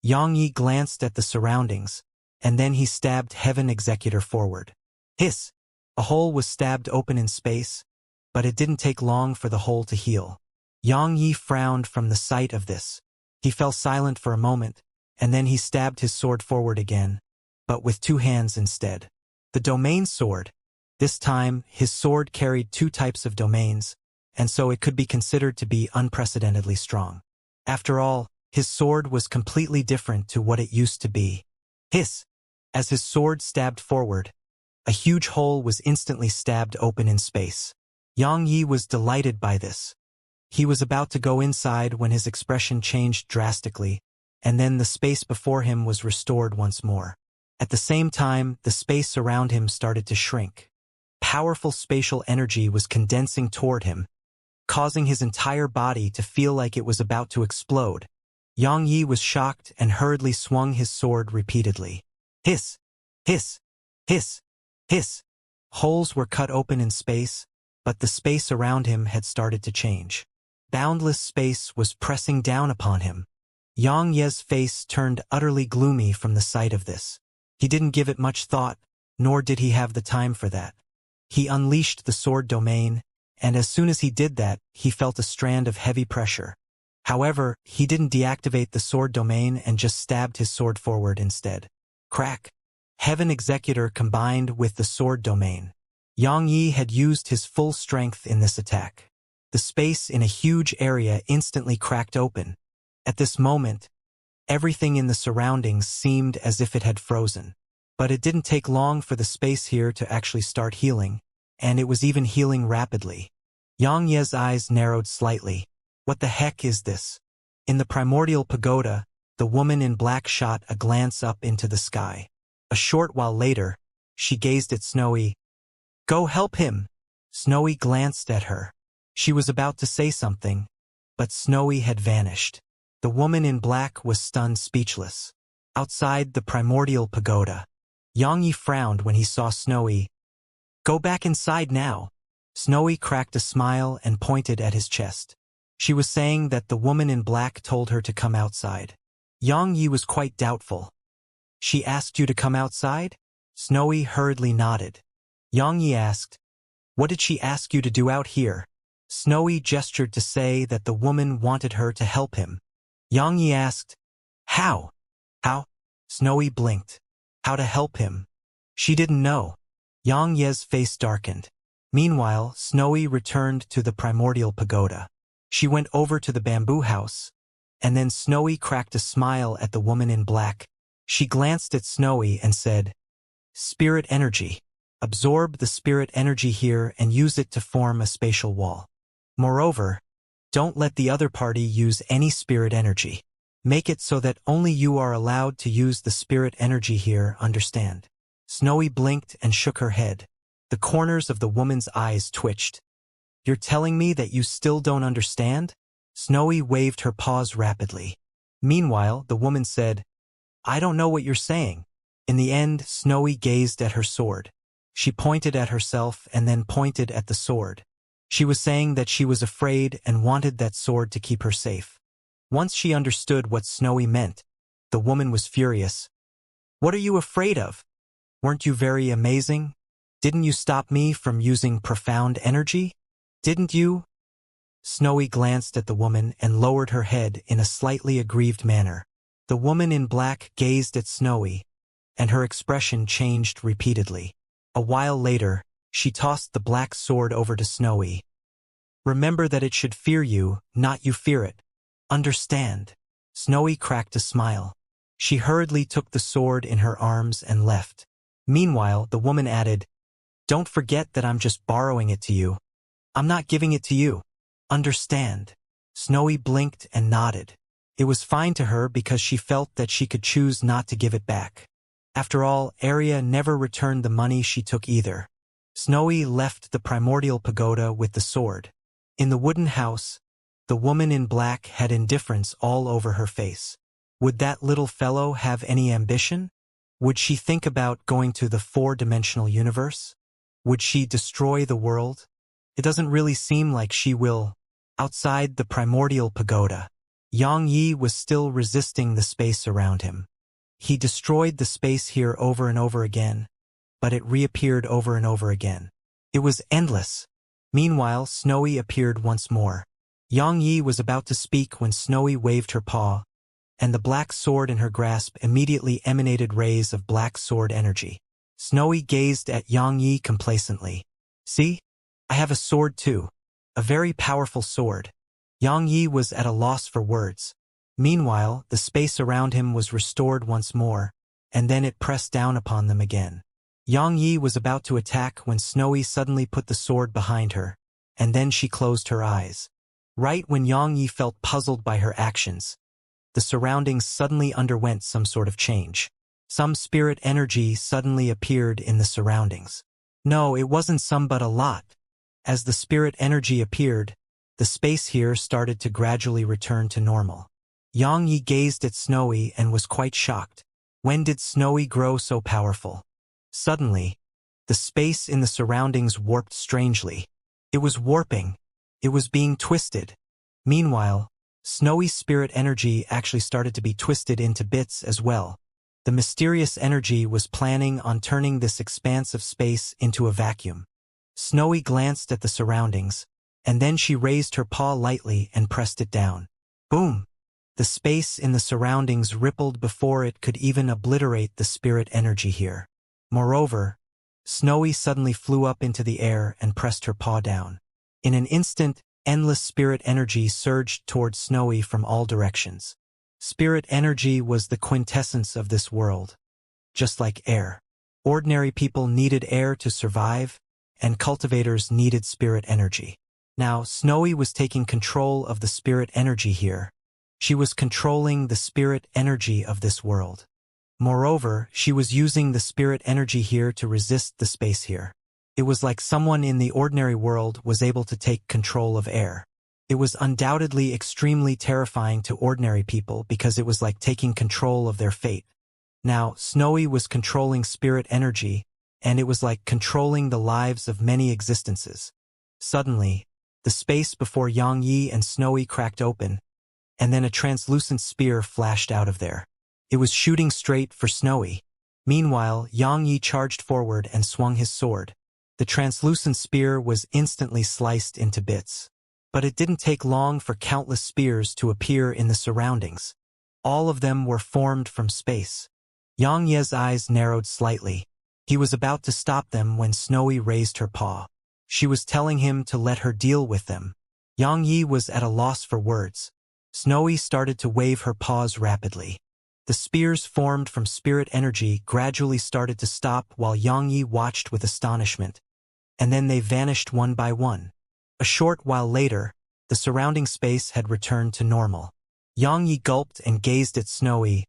Xianxia glanced at the surroundings, and then he stabbed Heaven Executor forward. Hiss! A hole was stabbed open in space, but it didn't take long for the hole to heal. Xianxia frowned from the sight of this. He fell silent for a moment, and then he stabbed his sword forward again, but with 2 hands instead. The domain sword. This time, his sword carried 2 types of domains, and so it could be considered to be unprecedentedly strong. After all, his sword was completely different to what it used to be. Hiss! As his sword stabbed forward, a huge hole was instantly stabbed open in space. Xianxia was delighted by this. He was about to go inside when his expression changed drastically, and then the space before him was restored once more. At the same time, the space around him started to shrink. powerful spatial energy was condensing toward him, causing his entire body to feel like it was about to explode. Yang Yi was shocked and hurriedly swung his sword repeatedly. Hiss! Hiss! Hiss! Hiss! Holes were cut open in space, but the space around him had started to change. Boundless space was pressing down upon him. Yang Ye's face turned utterly gloomy from the sight of this. He didn't give it much thought, nor did he have the time for that. He unleashed the sword domain, and as soon as he did that, he felt a strand of heavy pressure. However, he didn't deactivate the sword domain and just stabbed his sword forward instead. Crack! Heaven Executor combined with the sword domain. Yang Yi had used his full strength in this attack. The space in a huge area instantly cracked open. At this moment, everything in the surroundings seemed as if it had frozen. But it didn't take long for the space here to actually start healing, and it was even healing rapidly. Yang Ye's eyes narrowed slightly. What the heck is this? In the primordial pagoda, the woman in black shot a glance up into the sky. A short while later, she gazed at Snowy. Go help him! Snowy glanced at her. She was about to say something, but Snowy had vanished. The woman in black was stunned speechless. Outside the primordial pagoda, Yang Yi frowned when he saw Snowy. Go back inside now. Snowy cracked a smile and pointed at his chest. She was saying that the woman in black told her to come outside. Yang Yi was quite doubtful. She asked you to come outside? Snowy hurriedly nodded. Yang Yi asked, what did she ask you to do out here? Snowy gestured to say that the woman wanted her to help him. Yang Yi asked, how? How? Snowy blinked. How to help him? She didn't know. Yang Ye's face darkened. Meanwhile, Snowy returned to the primordial pagoda. She went over to the bamboo house, and then Snowy cracked a smile at the woman in black. She glanced at Snowy and said, Spirit energy. Absorb the spirit energy here and use it to form a spatial wall. Moreover, don't let the other party use any spirit energy. Make it so that only you are allowed to use the spirit energy here, understand? Snowy blinked and shook her head. The corners of the woman's eyes twitched. You're telling me that you still don't understand? Snowy waved her paws rapidly. Meanwhile, the woman said, I don't know what you're saying. In the end, Snowy gazed at her sword. She pointed at herself and then pointed at the sword. She was saying that she was afraid and wanted that sword to keep her safe. Once she understood what Snowy meant, the woman was furious. What are you afraid of? Weren't you very amazing? Didn't you stop me from using profound energy? Didn't you? Snowy glanced at the woman and lowered her head in a slightly aggrieved manner. The woman in black gazed at Snowy, and her expression changed repeatedly. A while later, she tossed the black sword over to Snowy. Remember that it should fear you, not you fear it. Understand? Snowy cracked a smile. She hurriedly took the sword in her arms and left. Meanwhile, the woman added, Don't forget that I'm just borrowing it to you. I'm not giving it to you. Understand? Snowy blinked and nodded. It was fine to her because she felt that she could choose not to give it back. After all, Arya never returned the money she took either. Snowy left the primordial pagoda with the sword. In the wooden house, the woman in black had indifference all over her face. Would that little fellow have any ambition? Would she think about going to the four-dimensional universe? Would she destroy the world? It doesn't really seem like she will. Outside the primordial pagoda, Yang Yi was still resisting the space around him. He destroyed the space here over and over again, but it reappeared over and over again. It was endless. Meanwhile, Snowy appeared once more. Yang Yi was about to speak when Snowy waved her paw, and the black sword in her grasp immediately emanated rays of black sword energy. Snowy gazed at Yang Yi complacently. See? I have a sword too. A very powerful sword. Yang Yi was at a loss for words. Meanwhile, the space around him was restored once more, and then it pressed down upon them again. Yang Yi was about to attack when Snowy suddenly put the sword behind her, and then she closed her eyes. Right when Yang Yi felt puzzled by her actions, the surroundings suddenly underwent some sort of change. Some spirit energy suddenly appeared in the surroundings. No, it wasn't some but a lot. As the spirit energy appeared, the space here started to gradually return to normal. Xianxia gazed at Snowy and was quite shocked. When did Snowy grow so powerful? Suddenly, the space in the surroundings warped strangely. It was warping. It was being twisted. Meanwhile, Snowy's spirit energy actually started to be twisted into bits as well. The mysterious energy was planning on turning this expanse of space into a vacuum. Snowy glanced at the surroundings, and then she raised her paw lightly and pressed it down. Boom! The space in the surroundings rippled before it could even obliterate the spirit energy here. Moreover, Snowy suddenly flew up into the air and pressed her paw down. In an instant, endless spirit energy surged towards Snowy from all directions. Spirit energy was the quintessence of this world. Just like air. Ordinary people needed air to survive, and cultivators needed spirit energy. Now, Snowy was taking control of the spirit energy here. She was controlling the spirit energy of this world. Moreover, she was using the spirit energy here to resist the space here. It was like someone in the ordinary world was able to take control of air. It was undoubtedly extremely terrifying to ordinary people because it was like taking control of their fate. Now, Snowy was controlling spirit energy, and it was like controlling the lives of many existences. Suddenly, the space before Xianxia and Snowy cracked open, and then a translucent spear flashed out of there. It was shooting straight for Snowy. Meanwhile, Xianxia charged forward and swung his sword. The translucent spear was instantly sliced into bits. But it didn't take long for countless spears to appear in the surroundings. All of them were formed from space. Xianxia's eyes narrowed slightly. He was about to stop them when Snowy raised her paw. She was telling him to let her deal with them. Xianxia was at a loss for words. Snowy started to wave her paws rapidly. The spears formed from spirit energy gradually started to stop while Xianxia watched with astonishment. And then they vanished one by one. A short while later, the surrounding space had returned to normal. Xianxia gulped and gazed at Snowy.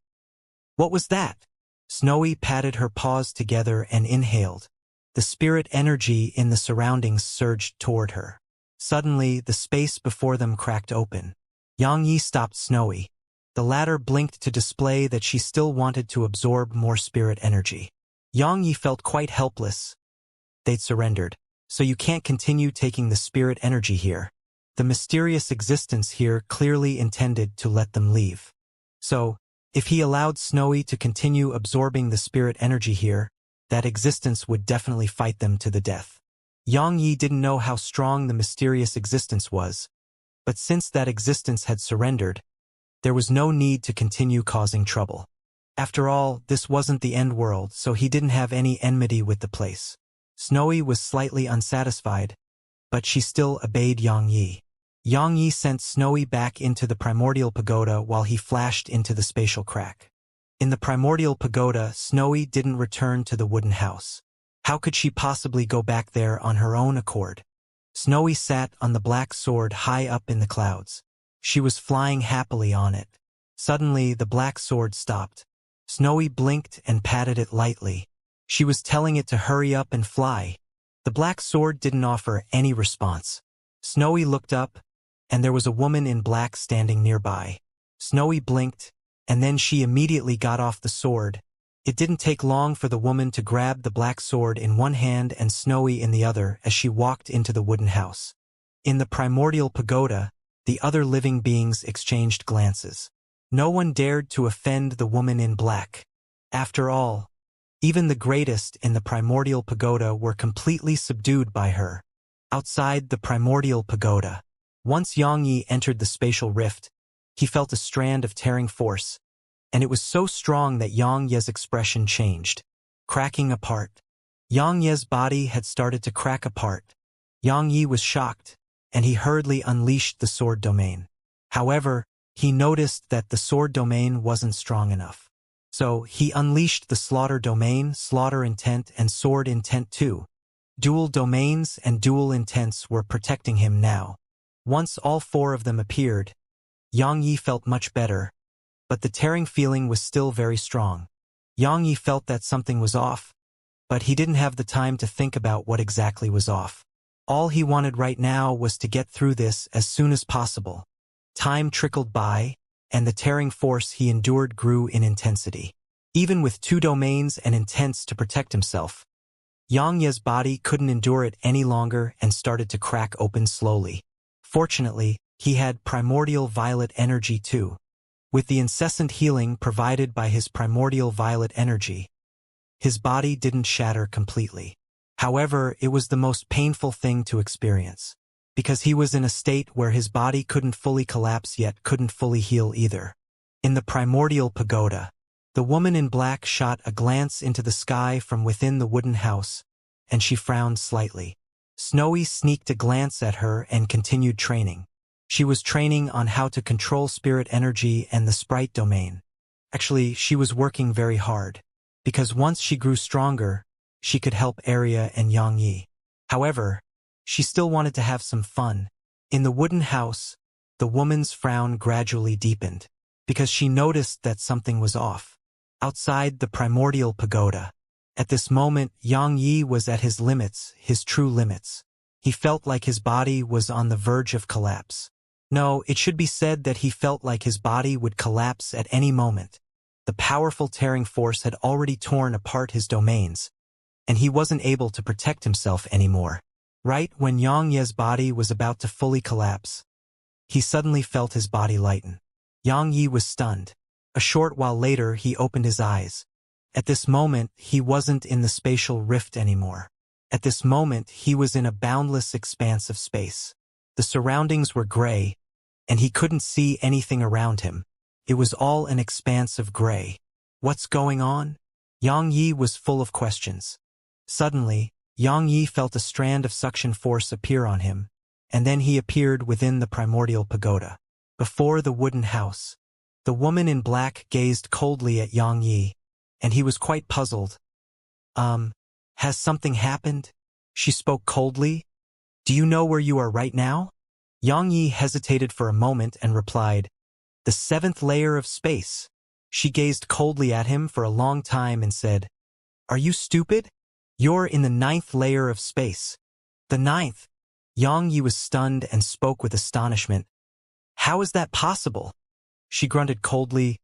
What was that? Snowy patted her paws together and inhaled. The spirit energy in the surroundings surged toward her. Suddenly, the space before them cracked open. Xianxia stopped Snowy. The latter blinked to display that she still wanted to absorb more spirit energy. Xianxia felt quite helpless. They'd surrendered. So you can't continue taking the spirit energy here. The mysterious existence here clearly intended to let them leave. So, if he allowed Snowy to continue absorbing the spirit energy here, that existence would definitely fight them to the death. Xianxia didn't know how strong the mysterious existence was, but since that existence had surrendered, there was no need to continue causing trouble. After all, this wasn't the end world, so he didn't have any enmity with the place. Snowy was slightly unsatisfied, but she still obeyed Xianxia. Xianxia sent Snowy back into the primordial pagoda while he flashed into the spatial crack. In the primordial pagoda, Snowy didn't return to the wooden house. How could she possibly go back there on her own accord? Snowy sat on the black sword high up in the clouds. She was flying happily on it. Suddenly, the black sword stopped. Snowy blinked and patted it lightly. She was telling it to hurry up and fly. The black sword didn't offer any response. Snowy looked up, and there was a woman in black standing nearby. Snowy blinked, and then she immediately got off the sword. It didn't take long for the woman to grab the black sword in one hand and Snowy in the other as she walked into the wooden house. In the primordial pagoda, the other living beings exchanged glances. No one dared to offend the woman in black. After all, even the greatest in the primordial pagoda were completely subdued by her. Outside the primordial pagoda, once Xianxia entered the spatial rift, he felt a strand of tearing force, and it was so strong that Xianxia's expression changed. Cracking apart. Xianxia's body had started to crack apart. Xianxia was shocked, and he hurriedly unleashed the sword domain. However, he noticed that the sword domain wasn't strong enough. So, he unleashed the slaughter domain, slaughter intent, and sword intent too. Dual domains and dual intents were protecting him now. Once all four of them appeared, Xianxia felt much better, but the tearing feeling was still very strong. Xianxia felt that something was off, but he didn't have the time to think about what exactly was off. All he wanted right now was to get through this as soon as possible. Time trickled by, and the tearing force he endured grew in intensity. Even with 2 domains and intents to protect himself, Xianxia's body couldn't endure it any longer and started to crack open slowly. Fortunately, he had primordial violet energy too. With the incessant healing provided by his primordial violet energy, his body didn't shatter completely. However, it was the most painful thing to experience, because he was in a state where his body couldn't fully collapse yet couldn't fully heal either. In the primordial pagoda, the woman in black shot a glance into the sky from within the wooden house, and she frowned slightly. Snowy sneaked a glance at her and continued training. She was training on how to control spirit energy and the sprite domain. Actually, she was working very hard, because once she grew stronger, she could help Arya and Yangyi. However, she still wanted to have some fun. In the wooden house, the woman's frown gradually deepened, because she noticed that something was off. Outside the primordial pagoda, at this moment, Yangyi was at his limits, his true limits. He felt like his body was on the verge of collapse. No, it should be said that he felt like his body would collapse at any moment. The powerful tearing force had already torn apart his domains, and he wasn't able to protect himself anymore. Right when Yangyi's body was about to fully collapse, he suddenly felt his body lighten. Yangyi was stunned. A short while later, he opened his eyes. At this moment, he wasn't in the spatial rift anymore. At this moment, he was in a boundless expanse of space. The surroundings were gray, and he couldn't see anything around him. It was all an expanse of gray. What's going on? Yangyi was full of questions. Suddenly, Yangyi felt a strand of suction force appear on him, and then he appeared within the primordial pagoda. Before the wooden house, the woman in black gazed coldly at Yangyi, and he was quite puzzled. Has something happened? She spoke coldly. Do you know where you are right now? Yangyi hesitated for a moment and replied, the 7th layer of space. She gazed coldly at him for a long time and said, Are you stupid? You're in the 9th layer of space. The 9th? Yangyi was stunned and spoke with astonishment. How is that possible? She grunted coldly,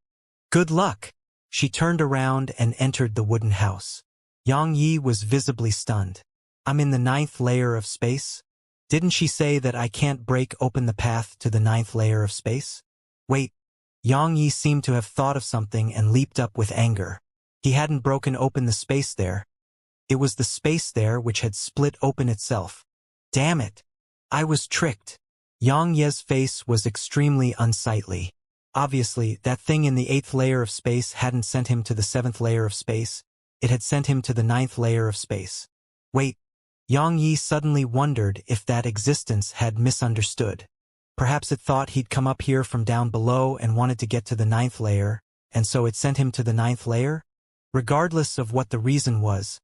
Good luck. She turned around and entered the wooden house. Yangyi was visibly stunned. I'm in the 9th layer of space? Didn't she say that I can't break open the path to the 9th layer of space? Wait. Yangyi seemed to have thought of something and leaped up with anger. He hadn't broken open the space there. It was the space there which had split open itself. Damn it. I was tricked. Yangyi's face was extremely unsightly. Obviously, that thing in the 8th layer of space hadn't sent him to the 7th layer of space. It had sent him to the 9th layer of space. Wait. Yangyi suddenly wondered if that existence had misunderstood. Perhaps it thought he'd come up here from down below and wanted to get to the 9th layer, and so it sent him to the 9th layer? Regardless of what the reason was,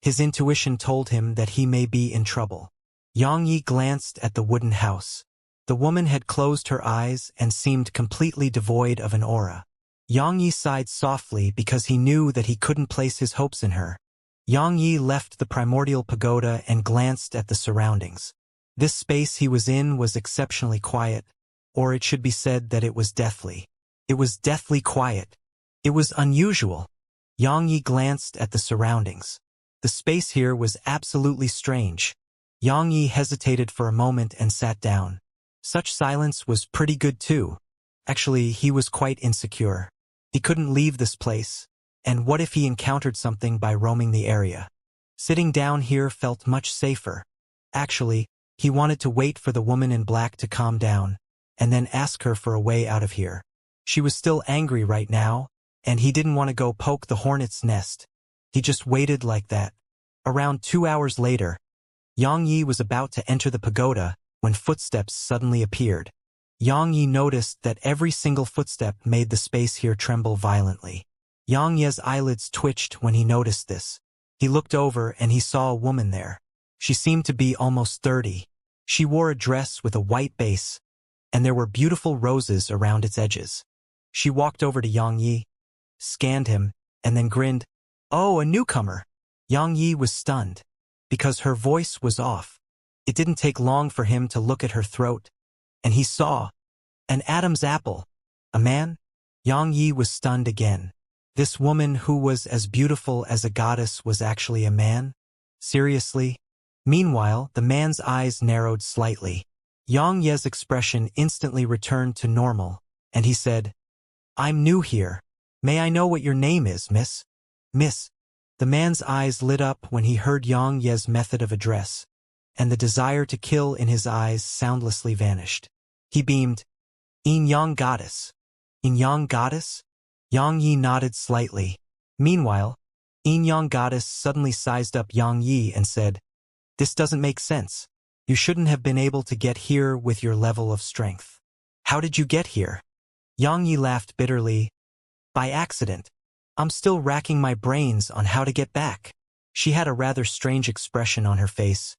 his intuition told him that he may be in trouble. Yangyi glanced at the wooden house. The woman had closed her eyes and seemed completely devoid of an aura. Yangyi sighed softly because he knew that he couldn't place his hopes in her. Yangyi left the primordial pagoda and glanced at the surroundings. This space he was in was exceptionally quiet, or it should be said that it was deathly. It was deathly quiet. It was unusual. Yangyi glanced at the surroundings. The space here was absolutely strange. Yangyi hesitated for a moment and sat down. Such silence was pretty good too. Actually, he was quite insecure. He couldn't leave this place, and what if he encountered something by roaming the area? Sitting down here felt much safer. Actually, he wanted to wait for the woman in black to calm down, and then ask her for a way out of here. She was still angry right now, and he didn't want to go poke the hornet's nest. He just waited like that. Around 2 hours later, Yangyi was about to enter the pagoda when footsteps suddenly appeared. Yangyi noticed that every single footstep made the space here tremble violently. Yangyi's eyelids twitched when he noticed this. He looked over and he saw a woman there. She seemed to be almost 30. She wore a dress with a white base, and there were beautiful roses around its edges. She walked over to Yangyi, scanned him, and then grinned. Oh, a newcomer. Yang Yi was stunned, because her voice was off. It didn't take long for him to look at her throat, and he saw an Adam's apple. A man? Yang Yi was stunned again. This woman who was as beautiful as a goddess was actually a man? Seriously? Meanwhile, the man's eyes narrowed slightly. Yang Ye's expression instantly returned to normal, and he said, "I'm new here. May I know what your name is, miss?" "Miss." The man's eyes lit up when he heard Yang Ye's method of address, and the desire to kill in his eyes soundlessly vanished. He beamed, "In Yang Goddess." "In Yang Goddess?" Yang Yi nodded slightly. Meanwhile, In Yang Goddess suddenly sized up Yang Yi and said, "This doesn't make sense. You shouldn't have been able to get here with your level of strength." "How did you get here?" Yang Yi laughed bitterly. "By accident. I'm still racking my brains on how to get back." She had a rather strange expression on her face.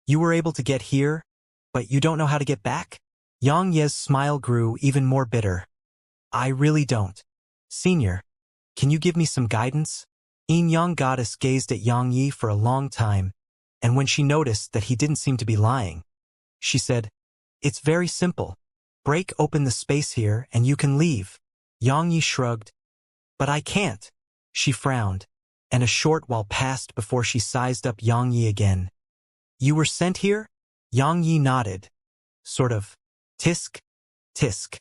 "You were able to get here, but you don't know how to get back?" Yang Ye's smile grew even more bitter. "I really don't. Senior, can you give me some guidance?" In Yang Goddess gazed at Yang Yi for a long time, and when she noticed that he didn't seem to be lying, she said, "It's very simple. Break open the space here and you can leave." Yang Yi shrugged. "But I can't." She frowned, and a short while passed before she sized up Yang Yi again. "You were sent here?" Yang Yi nodded. Sort of. Tisk, tisk.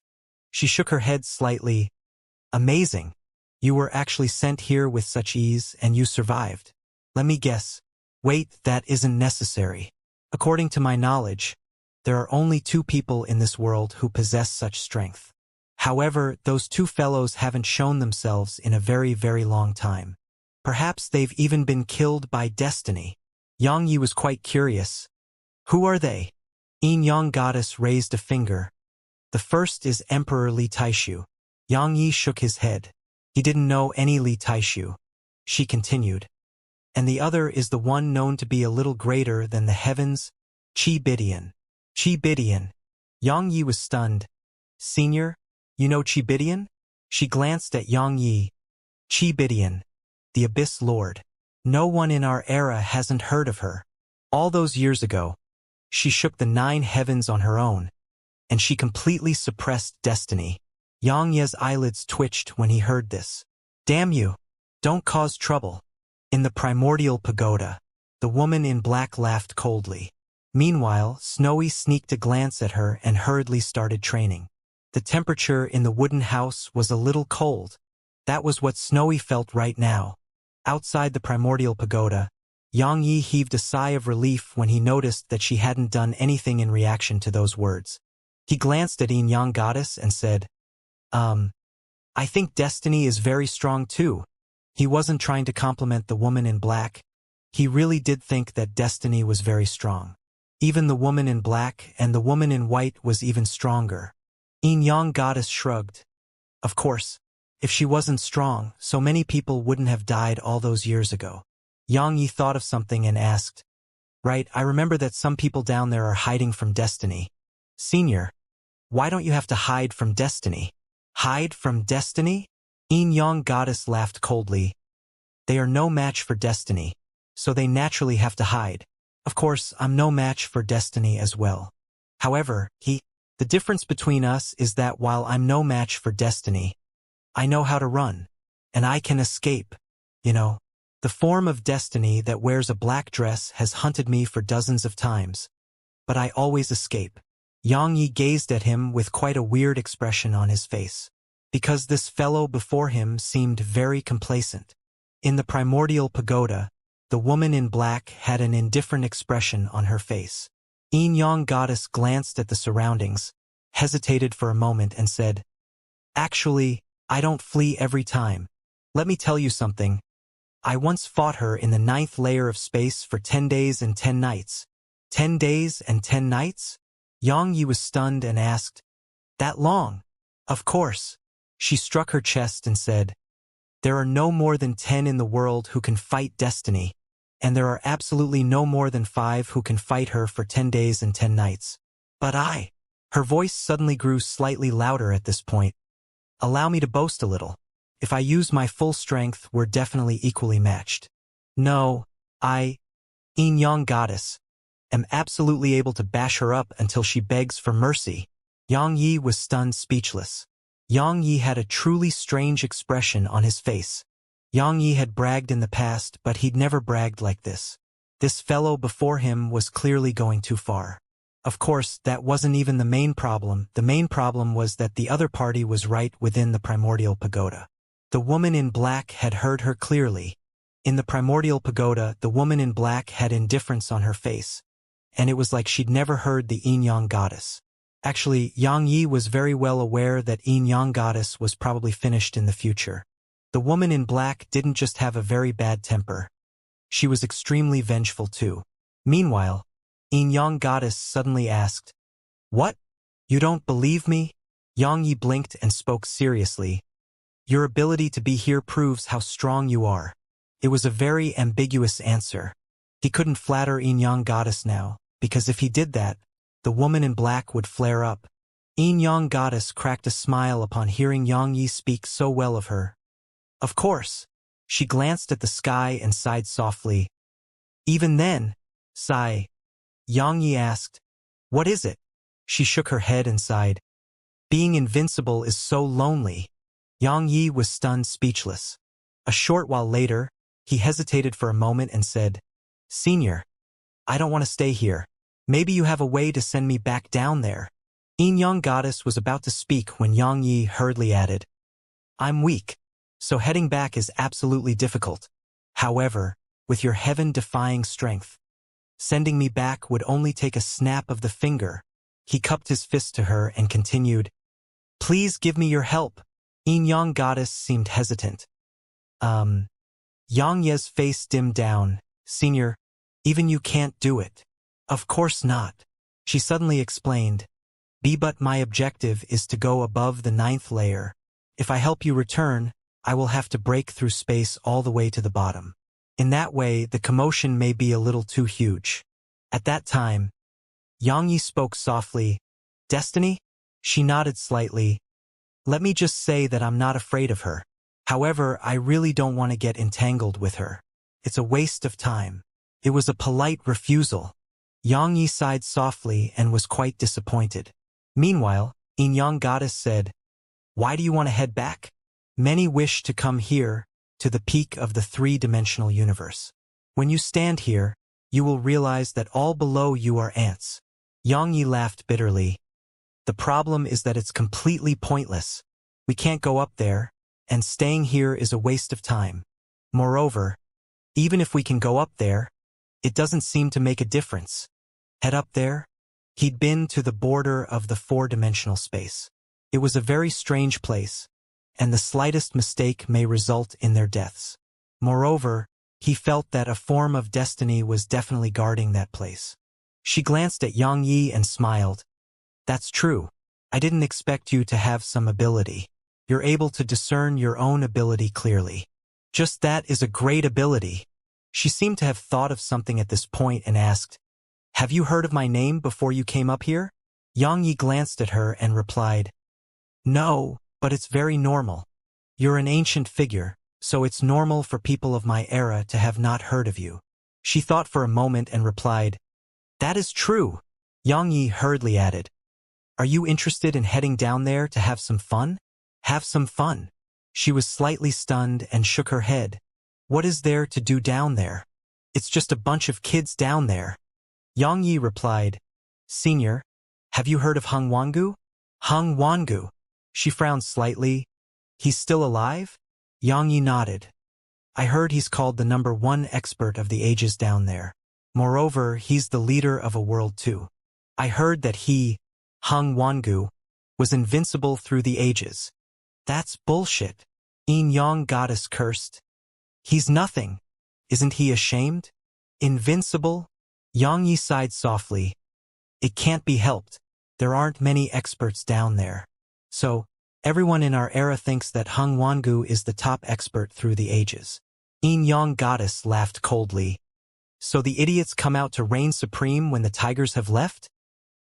She shook her head slightly. "Amazing. You were actually sent here with such ease and you survived. Let me guess. Wait, that isn't necessary. According to my knowledge, there are only 2 people in this world who possess such strength. However, those 2 fellows haven't shown themselves in a very, very long time. Perhaps they've even been killed by destiny." Yang Yi was quite curious. "Who are they?" In Yang Goddess raised a finger. "The first is Emperor Li Taishu." Yang Yi shook his head. He didn't know any Li Taishu. She continued. "And the other is the one known to be a little greater than the heavens, Qi Bidian." "Qi Bidian." Yang Yi was stunned. "Senior, you know Qi Bidian?" She glanced at Yang Yi. "Qi Bidian, the Abyss Lord. No one in our era hasn't heard of her. All those years ago, she shook the 9 heavens on her own, and she completely suppressed destiny." Yang Ye's eyelids twitched when he heard this. "Damn you! Don't cause trouble." In the primordial pagoda, the woman in black laughed coldly. Meanwhile, Snowy sneaked a glance at her and hurriedly started training. The temperature in the wooden house was a little cold. That was what Snowy felt right now. Outside the primordial pagoda, Yang Yi heaved a sigh of relief when he noticed that she hadn't done anything in reaction to those words. He glanced at In Yang Goddess and said, I think destiny is very strong too." He wasn't trying to compliment the woman in black. He really did think that destiny was very strong. Even the woman in black and the woman in white was even stronger. In Yang Goddess shrugged. "Of course, if she wasn't strong, so many people wouldn't have died all those years ago." Yang Yi thought of something and asked, "Right, I remember that some people down there are hiding from destiny. Senior, why don't you have to hide from destiny?" "Hide from destiny?" In Yang Goddess laughed coldly. "They are no match for destiny, so they naturally have to hide. Of course, I'm no match for destiny as well. However, the difference between us is that while I'm no match for destiny, I know how to run, and I can escape. You know, the form of destiny that wears a black dress has hunted me for dozens of times, but I always escape." Yang Yi gazed at him with quite a weird expression on his face, because this fellow before him seemed very complacent. In the primordial pagoda, the woman in black had an indifferent expression on her face. In Yang Goddess glanced at the surroundings, hesitated for a moment and said, "Actually, I don't flee every time. Let me tell you something. I once fought her in the 9th layer of space for 10 days and 10 nights. 10 days and 10 nights? Yang Yi was stunned and asked, "That long?" "Of course." She struck her chest and said, "There are no more than 10 in the world who can fight destiny, and there are absolutely no more than 5 who can fight her for 10 days and 10 nights. But I..." Her voice suddenly grew slightly louder at this point. "Allow me to boast a little. If I use my full strength, we're definitely equally matched. No, I, Yin Yang Goddess, am absolutely able to bash her up until she begs for mercy. Yang Yi was stunned speechless. Yang Yi had a truly strange expression on his face. Yang Yi had bragged in the past, but he'd never bragged like this. This fellow before him was clearly going too far. Of course, that wasn't even the main problem. The main problem was that the other party was right within the primordial pagoda. The woman in black had heard her clearly. In the primordial pagoda, the woman in black had indifference on her face, and it was like she'd never heard the Yin Yang Goddess. Actually, Yang Yi was very well aware that Yin Yang Goddess was probably finished in the future. The woman in black didn't just have a very bad temper. She was extremely vengeful too. Meanwhile, Yin Yang Goddess suddenly asked, "What? You don't believe me?" Yang Yi blinked and spoke seriously. "Your ability to be here proves how strong you are." It was a very ambiguous answer. He couldn't flatter Yin Yang Goddess now, because if he did that, the woman in black would flare up. Yin Yang Goddess cracked a smile upon hearing Yang Yi speak so well of her. Of course. She glanced at the sky and sighed softly. Even then, sigh. Yang Yi asked, "What is it?" She shook her head and sighed. "Being invincible is so lonely." Yang Yi was stunned speechless. A short while later, he hesitated for a moment and said, "Senior, I don't want to stay here. Maybe you have a way to send me back down there." Yin Yang Goddess was about to speak when Yang Yi hurriedly added, "I'm weak, so heading back is absolutely difficult. However, with your heaven-defying strength, sending me back would only take a snap of the finger." He cupped his fist to her and continued, "Please give me your help." Yin Yang Goddess seemed hesitant. Yang Ye's face dimmed down. "Senior, even you can't do it." "Of course not," she suddenly explained. But my objective is to go above the 9th layer. If I help you return, I will have to break through space all the way to the bottom. In that way, the commotion may be a little too huge." At that time, Yang Yi spoke softly. "Destiny?" She nodded slightly. "Let me just say that I'm not afraid of her. However, I really don't want to get entangled with her. It's a waste of time." It was a polite refusal. Yang Yi sighed softly and was quite disappointed. Meanwhile, Yin Yang Goddess said, "Why do you want to head back?" "Many wish to come here, to the peak of the three-dimensional universe. When you stand here, you will realize that all below you are ants." Yang Yi laughed bitterly. "The problem is that it's completely pointless. We can't go up there, and staying here is a waste of time. Moreover, even if we can go up there, it doesn't seem to make a difference. Head up there?" He'd been to the border of the four-dimensional space. It was a very strange place, and the slightest mistake may result in their deaths. Moreover, he felt that a form of destiny was definitely guarding that place. She glanced at Yang Yi and smiled. "That's true. I didn't expect you to have some ability. You're able to discern your own ability clearly. Just that is a great ability." She seemed to have thought of something at this point and asked, "Have you heard of my name before you came up here?" Yang Yi glanced at her and replied, "No, but it's very normal. You're an ancient figure, so it's normal for people of my era to have not heard of you." She thought for a moment and replied, "That is true." Yang Yi hurriedly added, "Are you interested in heading down there to have some fun?" "Have some fun?" She was slightly stunned and shook her head. "What is there to do down there? It's just a bunch of kids down there." Yang Yi replied, "Senior, have you heard of Hung Wangu?" "Hung Wangu?" She frowned slightly. "He's still alive?" Yang Yi nodded. "I heard he's called the #1 expert of the ages down there. Moreover, he's the leader of a world too. I heard that he, Hung Wangu, was invincible through the ages." "That's bullshit," Yin Yang Goddess cursed. "He's nothing. Isn't he ashamed? Invincible?" Yang Yi sighed softly. "It can't be helped. There aren't many experts down there. So, everyone in our era thinks that Hung Wangu is the top expert through the ages." Yin Yang Goddess laughed coldly. "So the idiots come out to reign supreme when the tigers have left?"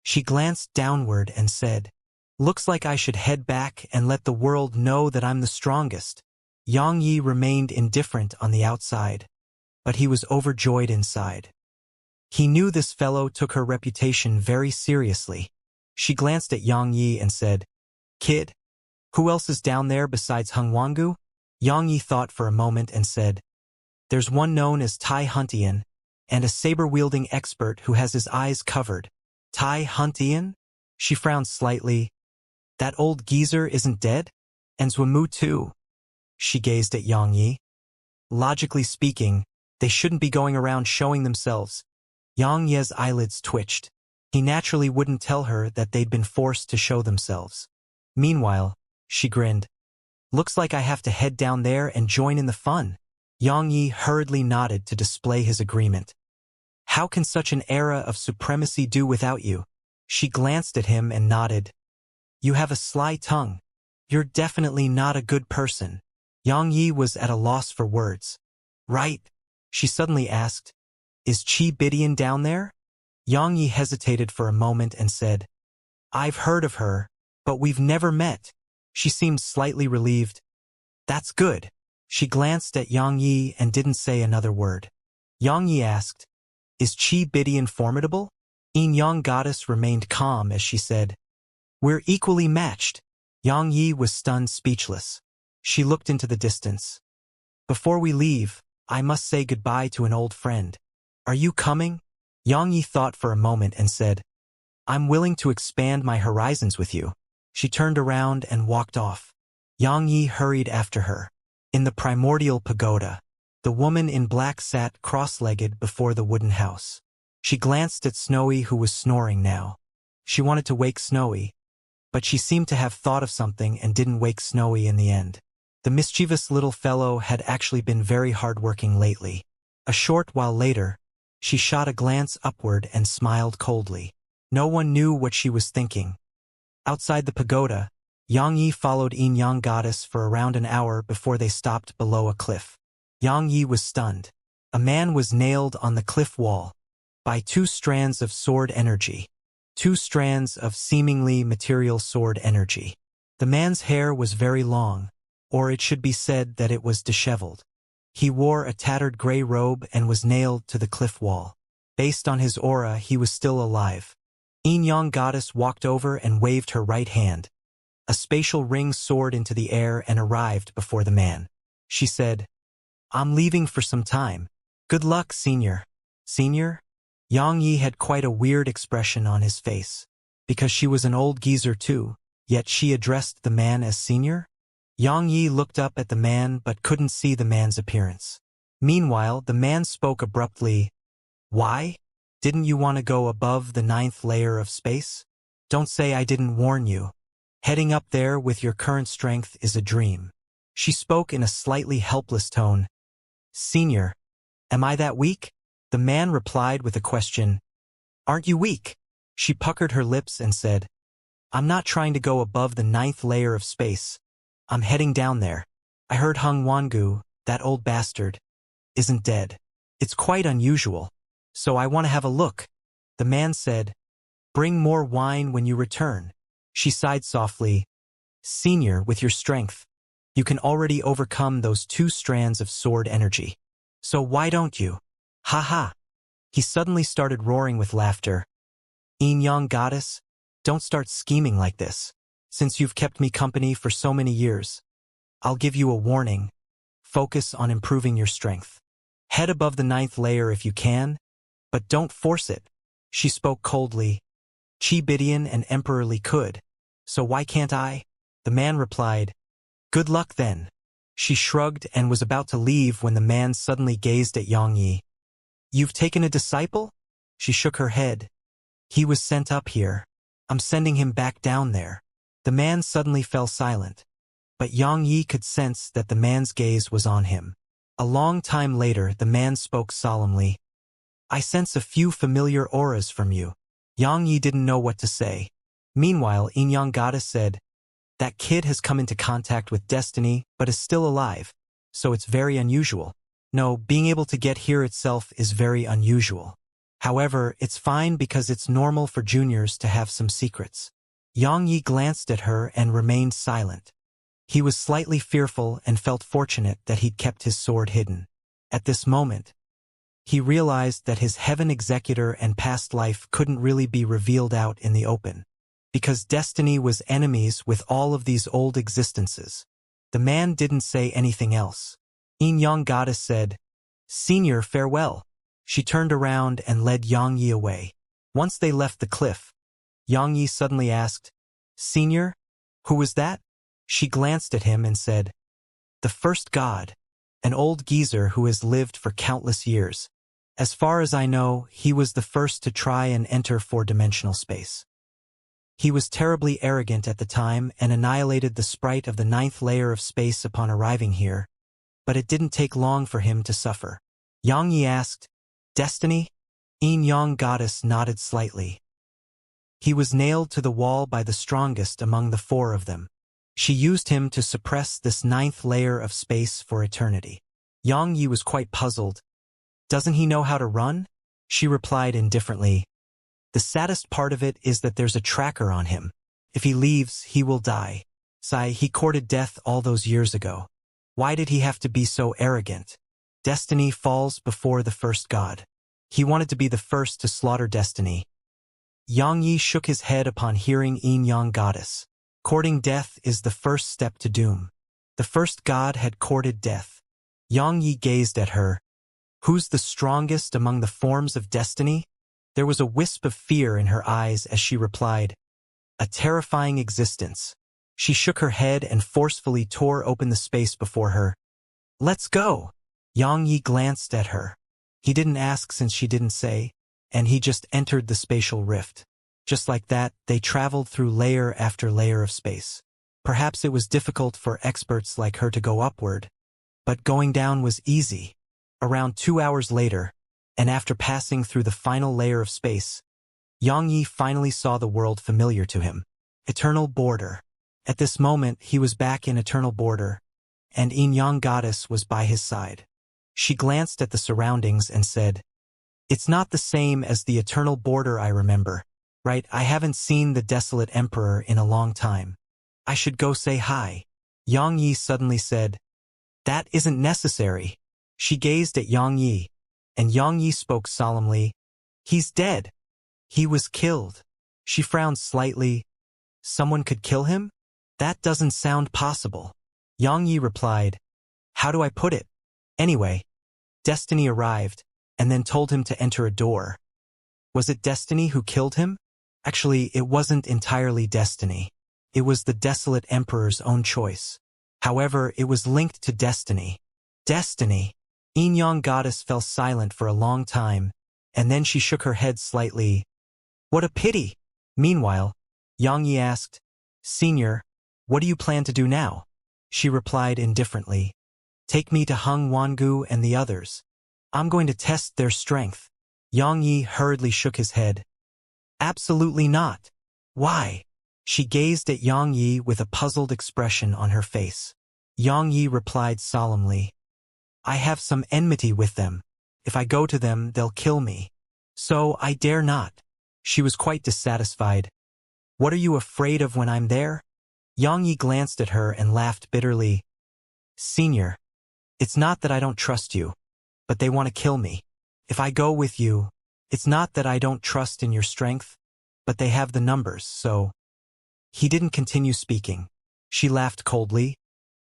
She glanced downward and said, "Looks like I should head back and let the world know that I'm the strongest." Yang Yi remained indifferent on the outside. but he was overjoyed inside. He knew this fellow took her reputation very seriously. She glanced at Yang Yi and said, "Kid, who else is down there besides Hung Wangu?" Yang Yi thought for a moment and said, "There's one known as Tai Huntian, and a saber-wielding expert who has his eyes covered." Tai Huntian? She frowned slightly. "That old geezer isn't dead? And Zwamu too?" She gazed at Yang Yi. "Logically speaking, they shouldn't be going around showing themselves." Yang Yi's eyelids twitched. He naturally wouldn't tell her that they'd been forced to show themselves. Meanwhile, she grinned. "Looks like I have to head down there and join in the fun." Yang Yi hurriedly nodded to display his agreement. "How can such an era of supremacy do without you?" She glanced at him and nodded. "You have a sly tongue. You're definitely not a good person." Yang Yi was at a loss for words. "Right?" She suddenly asked, "Is Chi Bidian down there?" Yang Yi hesitated for a moment and said, "I've heard of her, but we've never met." She seemed slightly relieved. "That's good." She glanced at Yang Yi and didn't say another word. Yang Yi asked, "Is Chi Bidian formidable?" Yin Yang Goddess remained calm as she said, "We're equally matched." Yang Yi was stunned speechless. She looked into the distance. "Before we leave, I must say goodbye to an old friend. Are you coming?" Yang Yi thought for a moment and said, "I'm willing to expand my horizons with you." She turned around and walked off. Yang Yi hurried after her. In the primordial pagoda, the woman in black sat cross-legged before the wooden house. She glanced at Snowy, who was snoring now. She wanted to wake Snowy, but she seemed to have thought of something and didn't wake Snowy in the end. The mischievous little fellow had actually been very hard-working lately. A short while later, she shot a glance upward and smiled coldly. No one knew what she was thinking. Outside the pagoda, Yang Yi followed Yin Yang Goddess for around an hour before they stopped below a cliff. Yang Yi was stunned. A man was nailed on the cliff wall by 2 strands of sword energy. 2 strands of seemingly material sword energy. The man's hair was very long, or it should be said that it was disheveled. He wore a tattered gray robe and was nailed to the cliff wall. Based on his aura, he was still alive. Yin Yang Goddess walked over and waved her right hand. A spatial ring soared into the air and arrived before the man. She said, "I'm leaving for some time. Good luck, Senior." Senior? Yang Yi had quite a weird expression on his face. Because she was an old geezer too, yet she addressed the man as Senior? Yang Yi looked up at the man but couldn't see the man's appearance. Meanwhile, the man spoke abruptly. "Why? Didn't you want to go above the 9th layer of space? Don't say I didn't warn you. Heading up there with your current strength is a dream." She spoke in a slightly helpless tone. "Senior, am I that weak?" The man replied with a question. "Aren't you weak?" She puckered her lips and said, "I'm not trying to go above the 9th layer of space. I'm heading down there. I heard Hung Wangu, that old bastard, isn't dead. It's quite unusual. So I want to have a look." The man said, "Bring more wine when you return." She sighed softly. "Senior, with your strength, you can already overcome those 2 strands of sword energy. So why don't you?" "Ha ha." He suddenly started roaring with laughter. "Yin Yang Goddess, don't start scheming like this. Since you've kept me company for so many years, I'll give you a warning. Focus on improving your strength. Head above the 9th layer if you can, but don't force it." She spoke coldly. "Chi Bidian and Emperor Li could, so why can't I?" The man replied, "Good luck then." She shrugged and was about to leave when the man suddenly gazed at Yang Yi. "You've taken a disciple?" She shook her head. "He was sent up here. I'm sending him back down there." The man suddenly fell silent, but Yang Yi could sense that the man's gaze was on him. A long time later, the man spoke solemnly. "I sense a few familiar auras from you." Yang Yi didn't know what to say. Meanwhile, Yin Yang Goddess said, "That kid has come into contact with destiny but is still alive, so it's very unusual. No, being able to get here itself is very unusual. However, it's fine because it's normal for juniors to have some secrets." Yang Yi glanced at her and remained silent. He was slightly fearful and felt fortunate that he'd kept his sword hidden. At this moment, he realized that his heaven executor and past life couldn't really be revealed out in the open, because destiny was enemies with all of these old existences. The man didn't say anything else. Yin goddess said, "Senior, farewell." She turned around and led Xianxia away. Once they left the cliff, Xianxia suddenly asked, "Senior, who was that?" She glanced at him and said, "The first god, an old geezer who has lived for countless years. As far as I know, he was the first to try and enter four-dimensional space. He was terribly arrogant at the time and annihilated the sprite of the 9th layer of space upon arriving here, but it didn't take long for him to suffer." Xianxia asked, "Destiny?" Yin goddess nodded slightly. "He was nailed to the wall by the strongest among the 4 of them. She used him to suppress this 9th layer of space for eternity." Xianxia was quite puzzled. "Doesn't he know how to run?" She replied indifferently, "The saddest part of it is that there's a tracker on him. If he leaves, he will die. He courted death all those years ago. Why did he have to be so arrogant? Destiny falls before the first god. He wanted to be the first to slaughter destiny." Xianxia shook his head upon hearing Yin goddess. Courting death is the first step to doom. The first god had courted death. Xianxia gazed at her. "Who's the strongest among the forms of destiny?" There was a wisp of fear in her eyes as she replied, "A terrifying existence." She shook her head and forcefully tore open the space before her. "Let's go." Xianxia glanced at her. He didn't ask since she didn't say, and he just entered the spatial rift. Just like that, they traveled through layer after layer of space. Perhaps it was difficult for experts like her to go upward, but going down was easy. Around 2 hours later, and after passing through the final layer of space, Xianxia finally saw the world familiar to him. Eternal border. At this moment, he was back in eternal border, and Yin goddess was by his side. She glanced at the surroundings and said, "It's not the same as the eternal border I remember, right? I haven't seen the desolate emperor in a long time. I should go say hi." Xianxia suddenly said, "That isn't necessary." She gazed at Xianxia, and Xianxia spoke solemnly, "He's dead. He was killed." She frowned slightly. "Someone could kill him? That doesn't sound possible." Xianxia replied, "How do I put it? Anyway, Destiny arrived, and then told him to enter a door. Was it Destiny who killed him? Actually, it wasn't entirely Destiny. It was the desolate emperor's own choice. However, it was linked to Destiny. Destiny. Yin goddess fell silent for a long time, and then she shook her head slightly. "What a pity." Meanwhile, Xianxia asked, "Senior, what do you plan to do now?" She replied indifferently, "Take me to Hung Wangu and the others. I'm going to test their strength." Xianxia hurriedly shook his head. "Absolutely not." "Why?" She gazed at Xianxia with a puzzled expression on her face. Xianxia replied solemnly, "I have some enmity with them. If I go to them, they'll kill me. So I dare not." She was quite dissatisfied. "What are you afraid of when I'm there?" Xianxia glanced at her and laughed bitterly. "Senior, it's not that I don't trust you, but they want to kill me. If I go with you, it's not that I don't trust in your strength, but they have the numbers, so—" He didn't continue speaking. She laughed coldly.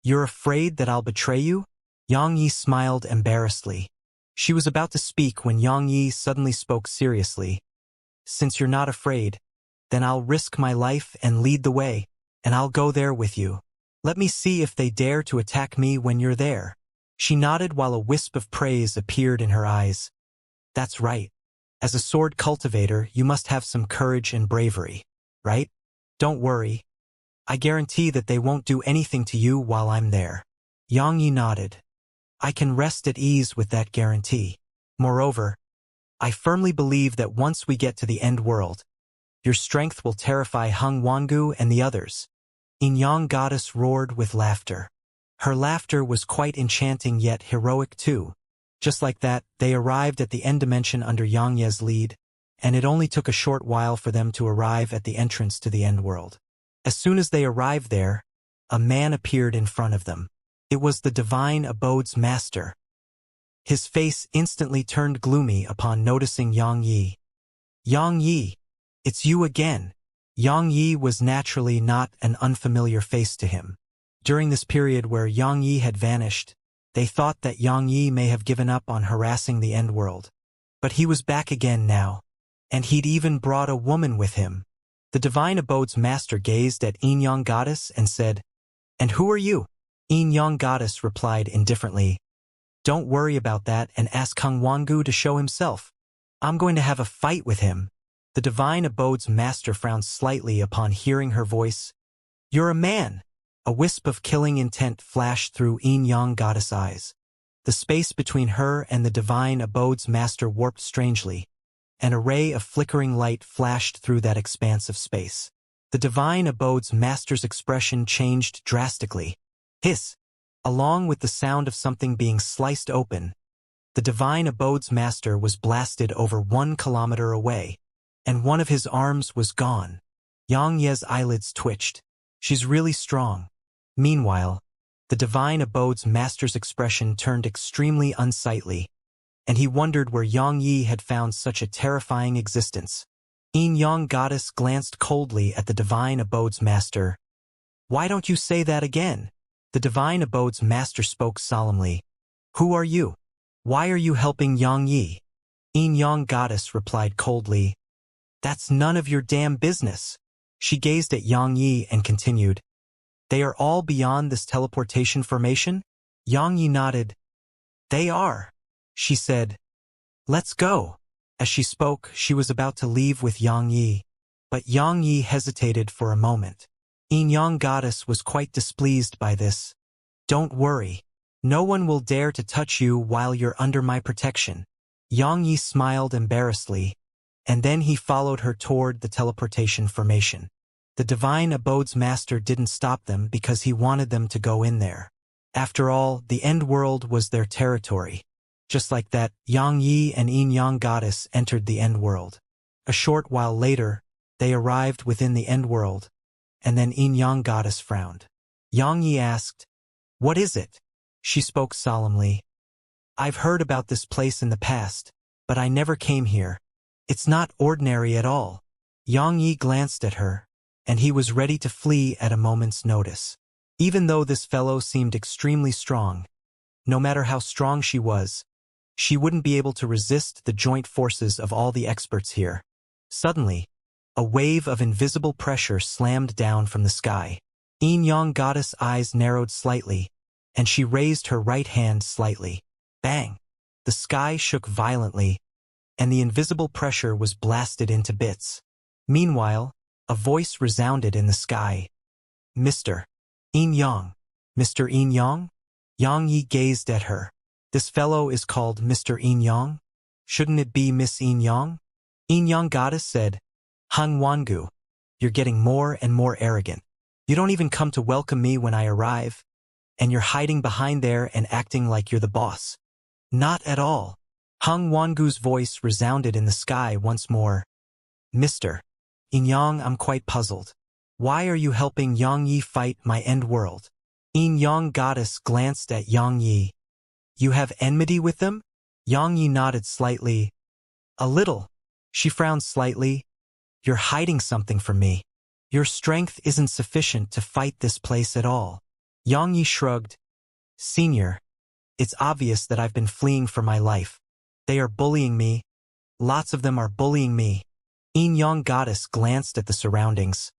"You're afraid that I'll betray you?" Xianxia smiled embarrassedly. She was about to speak when Xianxia suddenly spoke seriously. "Since you're not afraid, then I'll risk my life and lead the way, and I'll go there with you. Let me see if they dare to attack me when you're there." She nodded while a wisp of praise appeared in her eyes. "That's right. As a sword cultivator, you must have some courage and bravery, right? Don't worry. I guarantee that they won't do anything to you while I'm there." Xianxia nodded. "I can rest at ease with that guarantee. Moreover, I firmly believe that once we get to the end world, your strength will terrify Hung Wangu and the others." Yin goddess roared with laughter. Her laughter was quite enchanting yet heroic too. Just like that, they arrived at the end dimension under Xianxia's lead, and it only took a short while for them to arrive at the entrance to the end world. As soon as they arrived there, a man appeared in front of them. It was the divine abode's master. His face instantly turned gloomy upon noticing Yang Yi. Yang Yi, it's you again. Yang Yi was naturally not an unfamiliar face to him. During this period where Yang Yi had vanished, they thought that Yang Yi may have given up on harassing the end world. But he was back again now, and he'd even brought a woman with him. The Divine Abode's master gazed at Yin Yang Goddess and said, "And who are you?" Yin Yang Goddess replied indifferently, "Don't worry about that and ask Hung Wangu to show himself. I'm going to have a fight with him." The Divine Abode's master frowned slightly upon hearing her voice. "You're a man." A wisp of killing intent flashed through Yin Yang Goddess' eyes. The space between her and the Divine Abode's master warped strangely. An array of flickering light flashed through that expanse of space. The Divine Abode's master's expression changed drastically. Hiss! Along with the sound of something being sliced open, the Divine Abode's master was blasted over 1 kilometer away, and one of his arms was gone. Yang Ye's eyelids twitched. She's really strong. Meanwhile, the Divine Abode's master's expression turned extremely unsightly, and he wondered where Yang Yi had found such a terrifying existence. Yin Yang Goddess glanced coldly at the Divine Abode's master. "Why don't you say that again?" The Divine Abode's master spoke solemnly. "Who are you? Why are you helping Yang Yi?" Yin Yang Goddess replied coldly, "That's none of your damn business." She gazed at Yang Yi and continued, "They are all beyond this teleportation formation?" Yang Yi nodded. "They are," she said. "Let's go." As she spoke, she was about to leave with Yang Yi. But Yang Yi hesitated for a moment. Yin Yang Goddess was quite displeased by this. "Don't worry. No one will dare to touch you while you're under my protection." Yang Yi smiled embarrassedly, and then he followed her toward the teleportation formation. The Divine Abode's master didn't stop them because he wanted them to go in there. After all, the end world was their territory. Just like that, Yang Yi and Yin Yang Goddess entered the end world. A short while later, they arrived within the end world, and then Yin Yang Goddess frowned. Yang Yi asked, "What is it?" She spoke solemnly. "I've heard about this place in the past, but I never came here. It's not ordinary at all." Yang Yi glanced at her, and he was ready to flee at a moment's notice. Even though this fellow seemed extremely strong, no matter how strong she wouldn't be able to resist the joint forces of all the experts here. Suddenly, a wave of invisible pressure slammed down from the sky. Yin Yang Goddess' eyes narrowed slightly, and she raised her right hand slightly. Bang! The sky shook violently, and the invisible pressure was blasted into bits. Meanwhile, a voice resounded in the sky. "Mr. Yin Yang. Mr. Yin Yang?" Yang Yi gazed at her. "This fellow is called Mr. Yin Yang? Shouldn't it be Miss Yin Yang?" Yin Yang Goddess said, "Hung Wangu, you're getting more and more arrogant. You don't even come to welcome me when I arrive, and you're hiding behind there and acting like you're the boss." "Not at all." Hung Wangu's voice resounded in the sky once more. "Mr. Yin Yang, I'm quite puzzled. Why are you helping Yang Yi fight my end world?" Yin Yang Goddess glanced at Yang Yi. "You have enmity with them?" Yang Yi nodded slightly. "A little." She frowned slightly. "You're hiding something from me. Your strength isn't sufficient to fight this place at all." Yang Yi shrugged. "Senior, it's obvious that I've been fleeing for my life. They are bullying me. Lots of them are bullying me." Yin Yang Goddess glanced at the surroundings.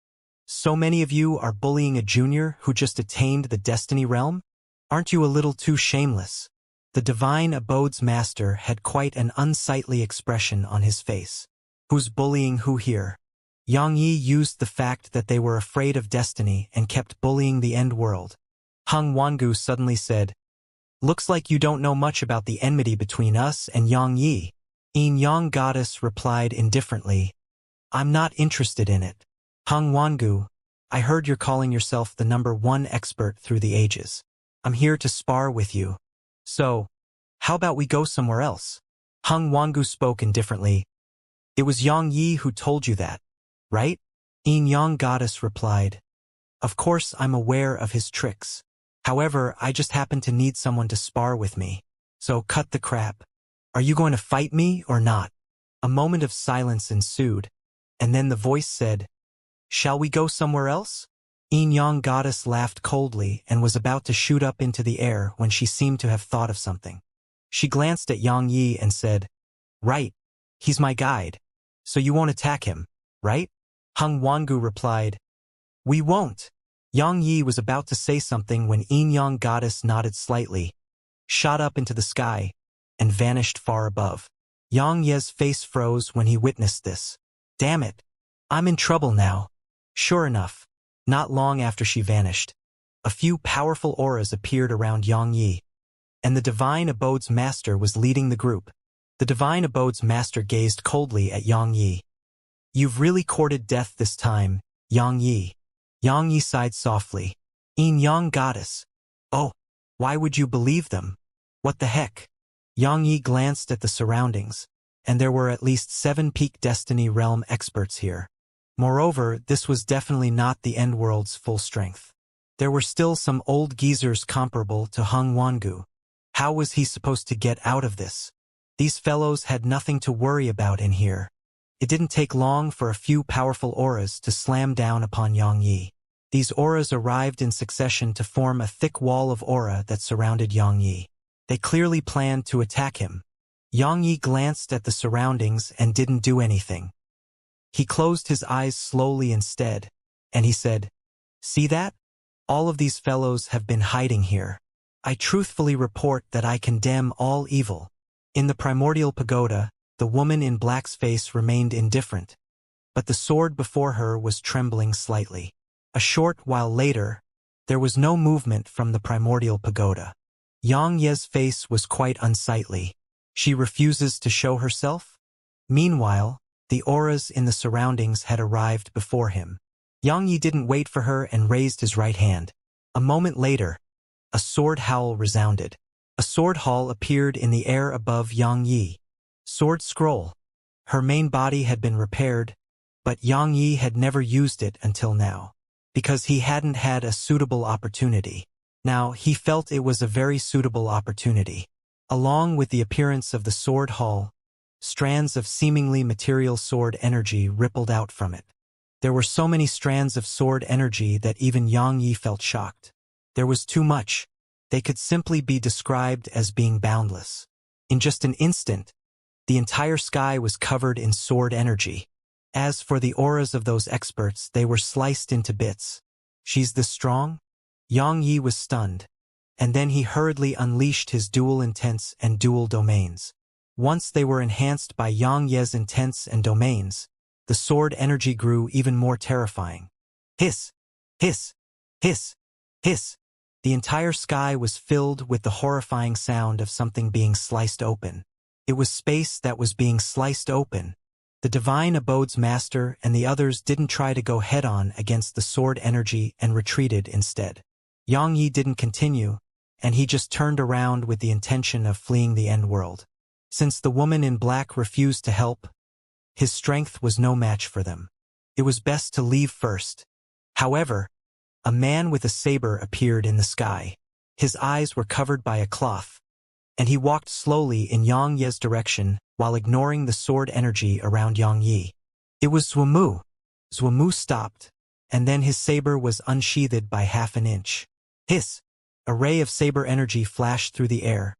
"So many of you are bullying a junior who just attained the Destiny Realm? Aren't you a little too shameless?" The Divine Abode's master had quite an unsightly expression on his face. "Who's bullying who here?" Yang Yi used the fact that they were afraid of Destiny and kept bullying the end world. Hung Wangu suddenly said, "Looks like you don't know much about the enmity between us and Yang Yi." Yin Yang Goddess replied indifferently, "I'm not interested in it." Hung Wangu, I heard you're calling yourself the #1 expert through the ages. I'm here to spar with you. So, how about we go somewhere else? Hung Wangu spoke indifferently. "It was Yang Yi who told you that, right?" Yin Yang Goddess replied, "Of course I'm aware of his tricks. However, I just happen to need someone to spar with me." So cut the crap. Are you going to fight me or not? A moment of silence ensued, and then the voice said, "Shall we go somewhere else?" Yin goddess laughed coldly and was about to shoot up into the air when she seemed to have thought of something. She glanced at Yang Yi and said, "Right, he's my guide. So you won't attack him, right?" Hung Wangu replied, "We won't." Yang Yi was about to say something when Yin goddess nodded slightly, shot up into the sky, and vanished far above. Yang Ye's face froze when he witnessed this. Damn it, I'm in trouble now. Sure enough, not long after she vanished, a few powerful auras appeared around Yang Yi, and the Divine Abode's master was leading the group. The Divine Abode's master gazed coldly at Yang Yi. "You've really courted death this time, Yang Yi." Yang Yi sighed softly. Yin goddess. "Oh, why would you believe them? What the heck?" Yang Yi glanced at the surroundings, and there were at least 7 peak Destiny Realm experts here. Moreover, this was definitely not the Endworld's full strength. There were still some old geezers comparable to Hung Wangu. How was he supposed to get out of this? These fellows had nothing to worry about in here. It didn't take long for a few powerful auras to slam down upon Yang Yi. These auras arrived in succession to form a thick wall of aura that surrounded Yang Yi. They clearly planned to attack him. Yang Yi glanced at the surroundings and didn't do anything. He closed his eyes slowly instead, and he said, "See that? All of these fellows have been hiding here. I truthfully report that I condemn all evil." In the primordial pagoda, the woman in black's face remained indifferent, but the sword before her was trembling slightly. A short while later, there was no movement from the primordial pagoda. Yang Ye's face was quite unsightly. She refuses to show herself? Meanwhile, the auras in the surroundings had arrived before him. Yang Yi didn't wait for her and raised his right hand. A moment later, a sword howl resounded. A sword hall appeared in the air above Yang Yi. Sword scroll. Her main body had been repaired, but Yang Yi had never used it until now, because he hadn't had a suitable opportunity. Now, he felt it was a very suitable opportunity. Along with the appearance of the sword hall, strands of seemingly material sword energy rippled out from it. There were so many strands of sword energy that even Yang Yi felt shocked. There was too much. They could simply be described as being boundless. In just an instant, the entire sky was covered in sword energy. As for the auras of those experts, they were sliced into bits. "She's this strong?" Yang Yi was stunned, and then he hurriedly unleashed his dual intents and dual domains. Once they were enhanced by Yang Ye's intents and domains, the sword energy grew even more terrifying. Hiss! Hiss! Hiss! Hiss! The entire sky was filled with the horrifying sound of something being sliced open. It was space that was being sliced open. The Divine Abode's master and the others didn't try to go head-on against the sword energy and retreated instead. Yang Yi didn't continue, and he just turned around with the intention of fleeing the Endworld. Since the woman in black refused to help, his strength was no match for them. It was best to leave first. However, a man with a saber appeared in the sky. His eyes were covered by a cloth, and he walked slowly in Yang Ye's direction while ignoring the sword energy around Yang Yi. It was Zhuamu. Zhuamu stopped, and then his saber was unsheathed by half an inch. Hiss! A ray of saber energy flashed through the air,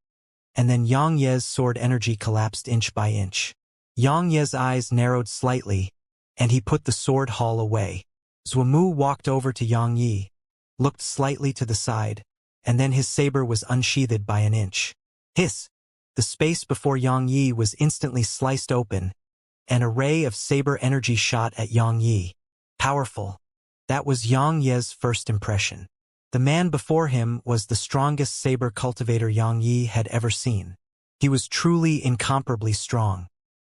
and then Yang Ye's sword energy collapsed inch by inch. Yang Ye's eyes narrowed slightly, and he put the sword haul away. Zhuamu walked over to Yang Yi, looked slightly to the side, and then his saber was unsheathed by an inch. Hiss! The space before Yang Yi was instantly sliced open, and a ray of saber energy shot at Yang Yi. Powerful. That was Yang Ye's first impression. The man before him was the strongest saber cultivator Yang Yi had ever seen. He was truly incomparably strong.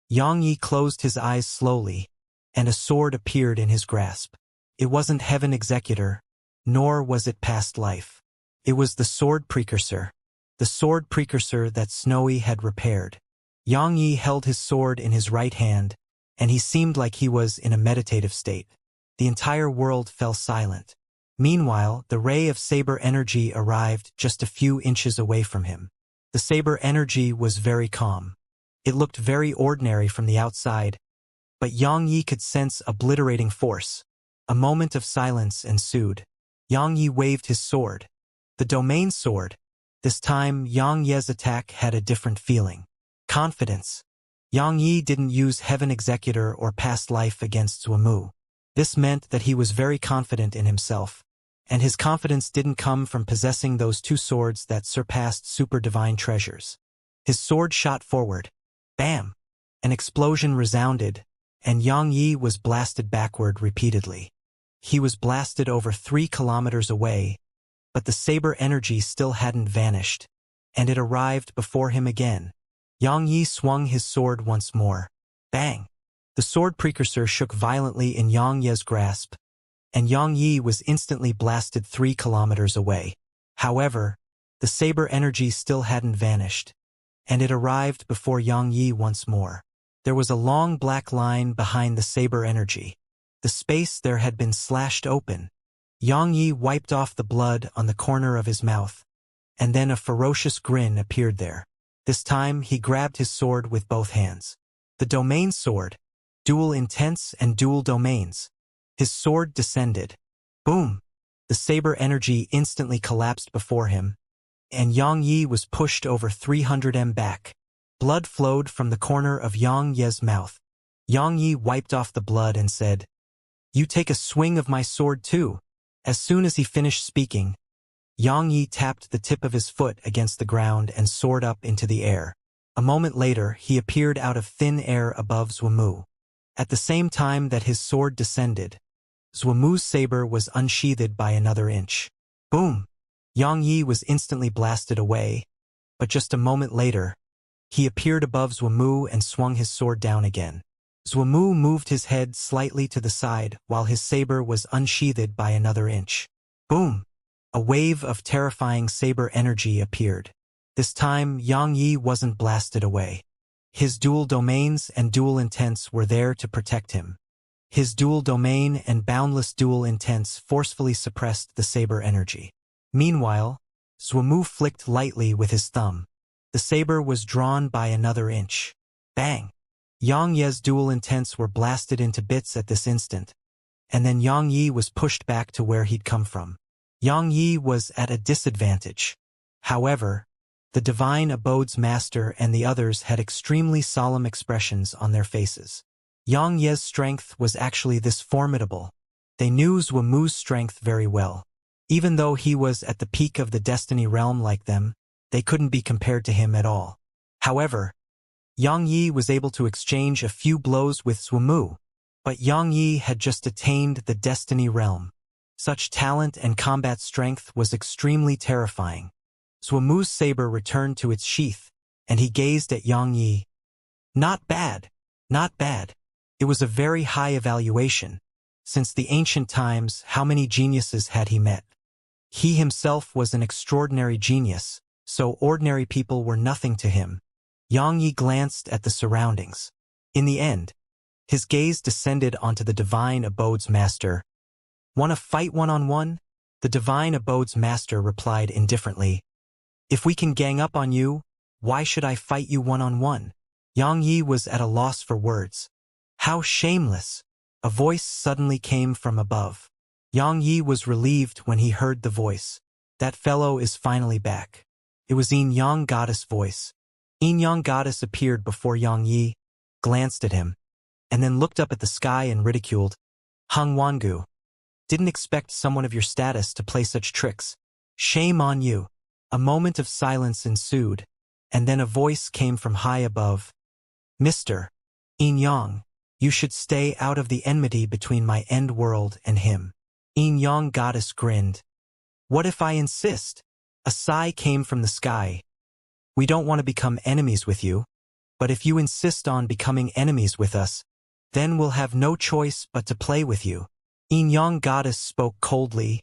Yang Yi closed his eyes slowly, and a sword appeared in his grasp. It wasn't Heaven Executor, nor was it Past Life. It was the sword precursor. The sword precursor that Snowy had repaired. Yang Yi held his sword in his right hand, and he seemed like he was in a meditative state. The entire world fell silent. Meanwhile, the ray of saber energy arrived just a few inches away from him. The saber energy was very calm. It looked very ordinary from the outside, but Yang Yi could sense obliterating force. A moment of silence ensued. Yang Yi waved his sword. The domain sword. This time, Yang Ye's attack had a different feeling. Confidence. Yang Yi didn't use Heaven Executor or Past Life against Zhuomu. This meant that he was very confident in himself, and his confidence didn't come from possessing those two swords that surpassed super-divine treasures. His sword shot forward. Bam! An explosion resounded, and Yang Yi was blasted backward repeatedly. He was blasted over 3 kilometers away, but the saber energy still hadn't vanished, and it arrived before him again. Yang Yi swung his sword once more. Bang! The sword precursor shook violently in Yang Ye's grasp, and Yang Yi was instantly blasted 3 kilometers away. However, the saber energy still hadn't vanished, and it arrived before Yang Yi once more. There was a long black line behind the saber energy. The space there had been slashed open. Yang Yi wiped off the blood on the corner of his mouth, and then a ferocious grin appeared there. This time he grabbed his sword with both hands. The domain sword, dual intents and dual domains. His sword descended. Boom! The saber energy instantly collapsed before him, and Yang Yi was pushed over 300 m back. Blood flowed from the corner of Yang Ye's mouth. Yang Yi wiped off the blood and said, "You take a swing of my sword too." As soon as he finished speaking, Yang Yi tapped the tip of his foot against the ground and soared up into the air. A moment later, he appeared out of thin air above Zhuomu. At the same time that his sword descended, Zhuomu's saber was unsheathed by another inch. Boom! Yang Yi was instantly blasted away, but just a moment later, he appeared above Zhuomu and swung his sword down again. Zhuomu moved his head slightly to the side while his saber was unsheathed by another inch. Boom! A wave of terrifying saber energy appeared. This time, Yang Yi wasn't blasted away. His dual domains and dual intents were there to protect him. His dual domain and boundless dual intents forcefully suppressed the saber energy. Meanwhile, Zhuomu flicked lightly with his thumb. The saber was drawn by another inch. Bang! Yang Ye's dual intents were blasted into bits at this instant, and then Yang Yi was pushed back to where he'd come from. Yang Yi was at a disadvantage. However, the Divine Abode's master and the others had extremely solemn expressions on their faces. Yang Ye's strength was actually this formidable. They knew Zhuomu's strength very well. Even though he was at the peak of the destiny realm like them, they couldn't be compared to him at all. However, Yang Yi was able to exchange a few blows with Zhuomu, but Yang Yi had just attained the destiny realm. Such talent and combat strength was extremely terrifying. Zhuomu's saber returned to its sheath, and he gazed at Yang Yi. Not bad, not bad. It was a very high evaluation. Since the ancient times, how many geniuses had he met? He himself was an extraordinary genius, so ordinary people were nothing to him. Yang Yi glanced at the surroundings. In the end, his gaze descended onto the Divine Abode's master. "Want to fight one-on-one?" The Divine Abode's master replied indifferently. "If we can gang up on you, why should I fight you one-on-one?" Yang Yi was at a loss for words. How shameless! A voice suddenly came from above. Yang Yi was relieved when he heard the voice. That fellow is finally back. It was Yin Yang Goddess' voice. Yin Yang Goddess appeared before Yang Yi, glanced at him, and then looked up at the sky and ridiculed. "Hung Wangu. Didn't expect someone of your status to play such tricks. Shame on you." A moment of silence ensued, and then a voice came from high above. "Mr. Yin Yang, you should stay out of the enmity between my end world and him." Yin Yang Goddess grinned. "What if I insist?" A sigh came from the sky. "We don't want to become enemies with you, but if you insist on becoming enemies with us, then we'll have no choice but to play with you." Yin Yang Goddess spoke coldly.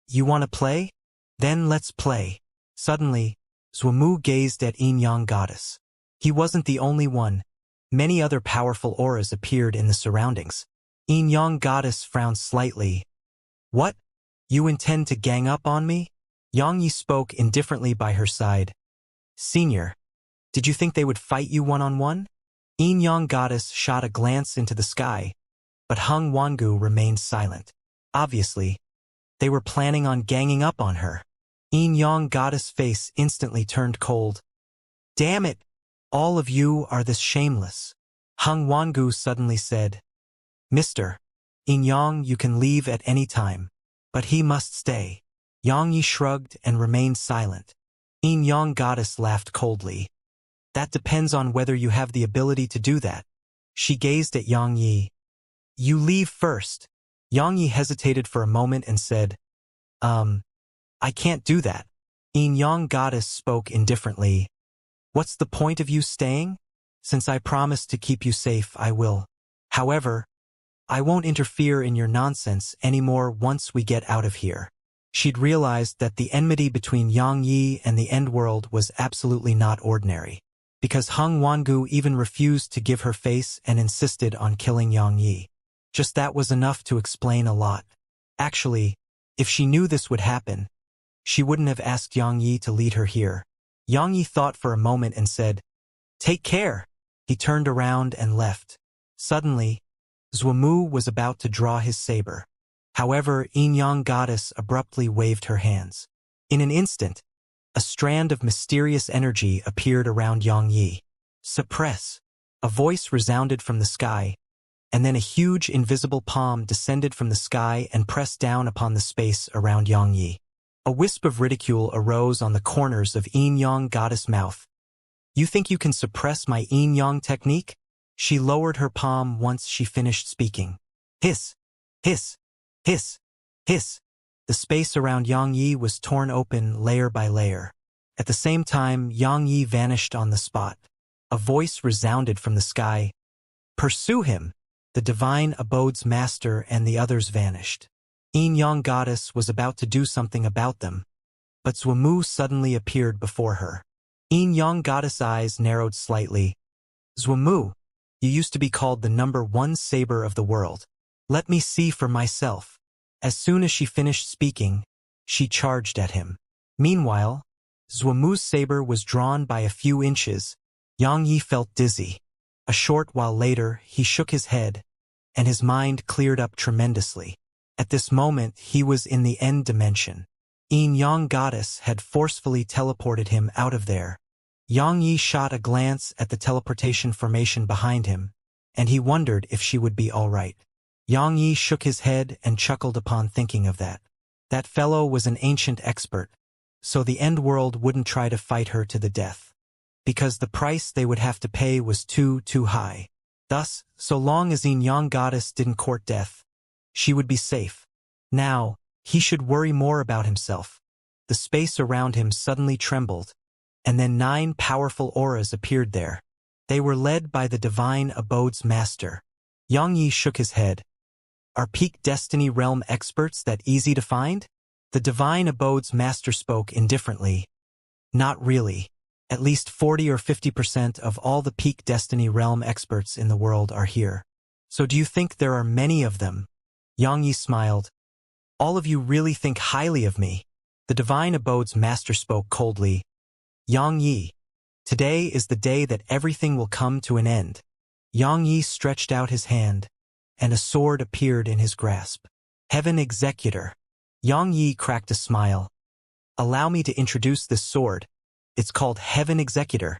"You want to play? Then let's play." Suddenly, Zhuomu gazed at Yin Yang Goddess. He wasn't the only one. Many other powerful auras appeared in the surroundings. Yin Yang Goddess frowned slightly. "What? You intend to gang up on me?" Yang Yi spoke indifferently by her side. Senior, did you think they would fight you one-on-one? Yin Yang Goddess shot a glance into the sky, but Hung Wangu remained silent. Obviously, they were planning on ganging up on her. Yin Yang Goddess' face instantly turned cold. Damn it! All of you are this shameless. Hung Wangu suddenly said, Mr. Yin Yang, you can leave at any time, but he must stay. Yang Yi shrugged and remained silent. Yin Yang Goddess laughed coldly. That depends on whether you have the ability to do that. She gazed at Yang Yi. You leave first. Yang Yi hesitated for a moment and said, I can't do that. Yin Yang Goddess spoke indifferently. What's the point of you staying? Since I promised to keep you safe, I will. However, I won't interfere in your nonsense anymore once we get out of here. She'd realized that the enmity between Yang Yi and the End World was absolutely not ordinary, because Hung Wangu even refused to give her face and insisted on killing Yang Yi. Just that was enough to explain a lot. Actually, if she knew this would happen, she wouldn't have asked Yang Yi to lead her here. Yang Yi thought for a moment and said, Take care. He turned around and left. Suddenly, Zhuomu was about to draw his saber. However, Yin Yang Goddess abruptly waved her hands. In an instant, a strand of mysterious energy appeared around Yang Yi. Suppress! A voice resounded from the sky, and then a huge invisible palm descended from the sky and pressed down upon the space around Yang Yi. A wisp of ridicule arose on the corners of Yin Yang Goddess' mouth. You think you can suppress my Yin Yang technique? She lowered her palm once she finished speaking. Hiss! Hiss! Hiss! Hiss! The space around Yang Yi was torn open layer by layer. At the same time, Yang Yi vanished on the spot. A voice resounded from the sky. Pursue him! The divine abode's master and the others vanished. Yin Yang Goddess was about to do something about them, but Zhuomu suddenly appeared before her. Yin Yang Goddess' eyes narrowed slightly. Zhuomu, you used to be called the #1 saber of the world. Let me see for myself. As soon as she finished speaking, she charged at him. Meanwhile, Zhuomu's saber was drawn by a few inches. Yang Yi felt dizzy. A short while later, he shook his head, and his mind cleared up tremendously. At this moment, he was in the end dimension. Yin Yang Goddess had forcefully teleported him out of there. Yang Yi shot a glance at the teleportation formation behind him, and he wondered if she would be all right. Yang Yi shook his head and chuckled upon thinking of that. That fellow was an ancient expert, so the End World wouldn't try to fight her to the death, because the price they would have to pay was too high. Thus, so long as Yin Yang Goddess didn't court death, she would be safe. Now, he should worry more about himself. The space around him suddenly trembled, and then 9 powerful auras appeared there. They were led by the divine abode's master. Yang Yi shook his head. Are peak destiny realm experts that easy to find? The divine abode's master spoke indifferently. Not really. At least 40 or 50% of all the peak destiny realm experts in the world are here. So do you think there are many of them? Yang Yi smiled. All of you really think highly of me. The divine abode's master spoke coldly. Yang Yi, today is the day that everything will come to an end. Yang Yi stretched out his hand, and a sword appeared in his grasp. Heaven Executor. Yang Yi cracked a smile. Allow me to introduce this sword. It's called Heaven Executor.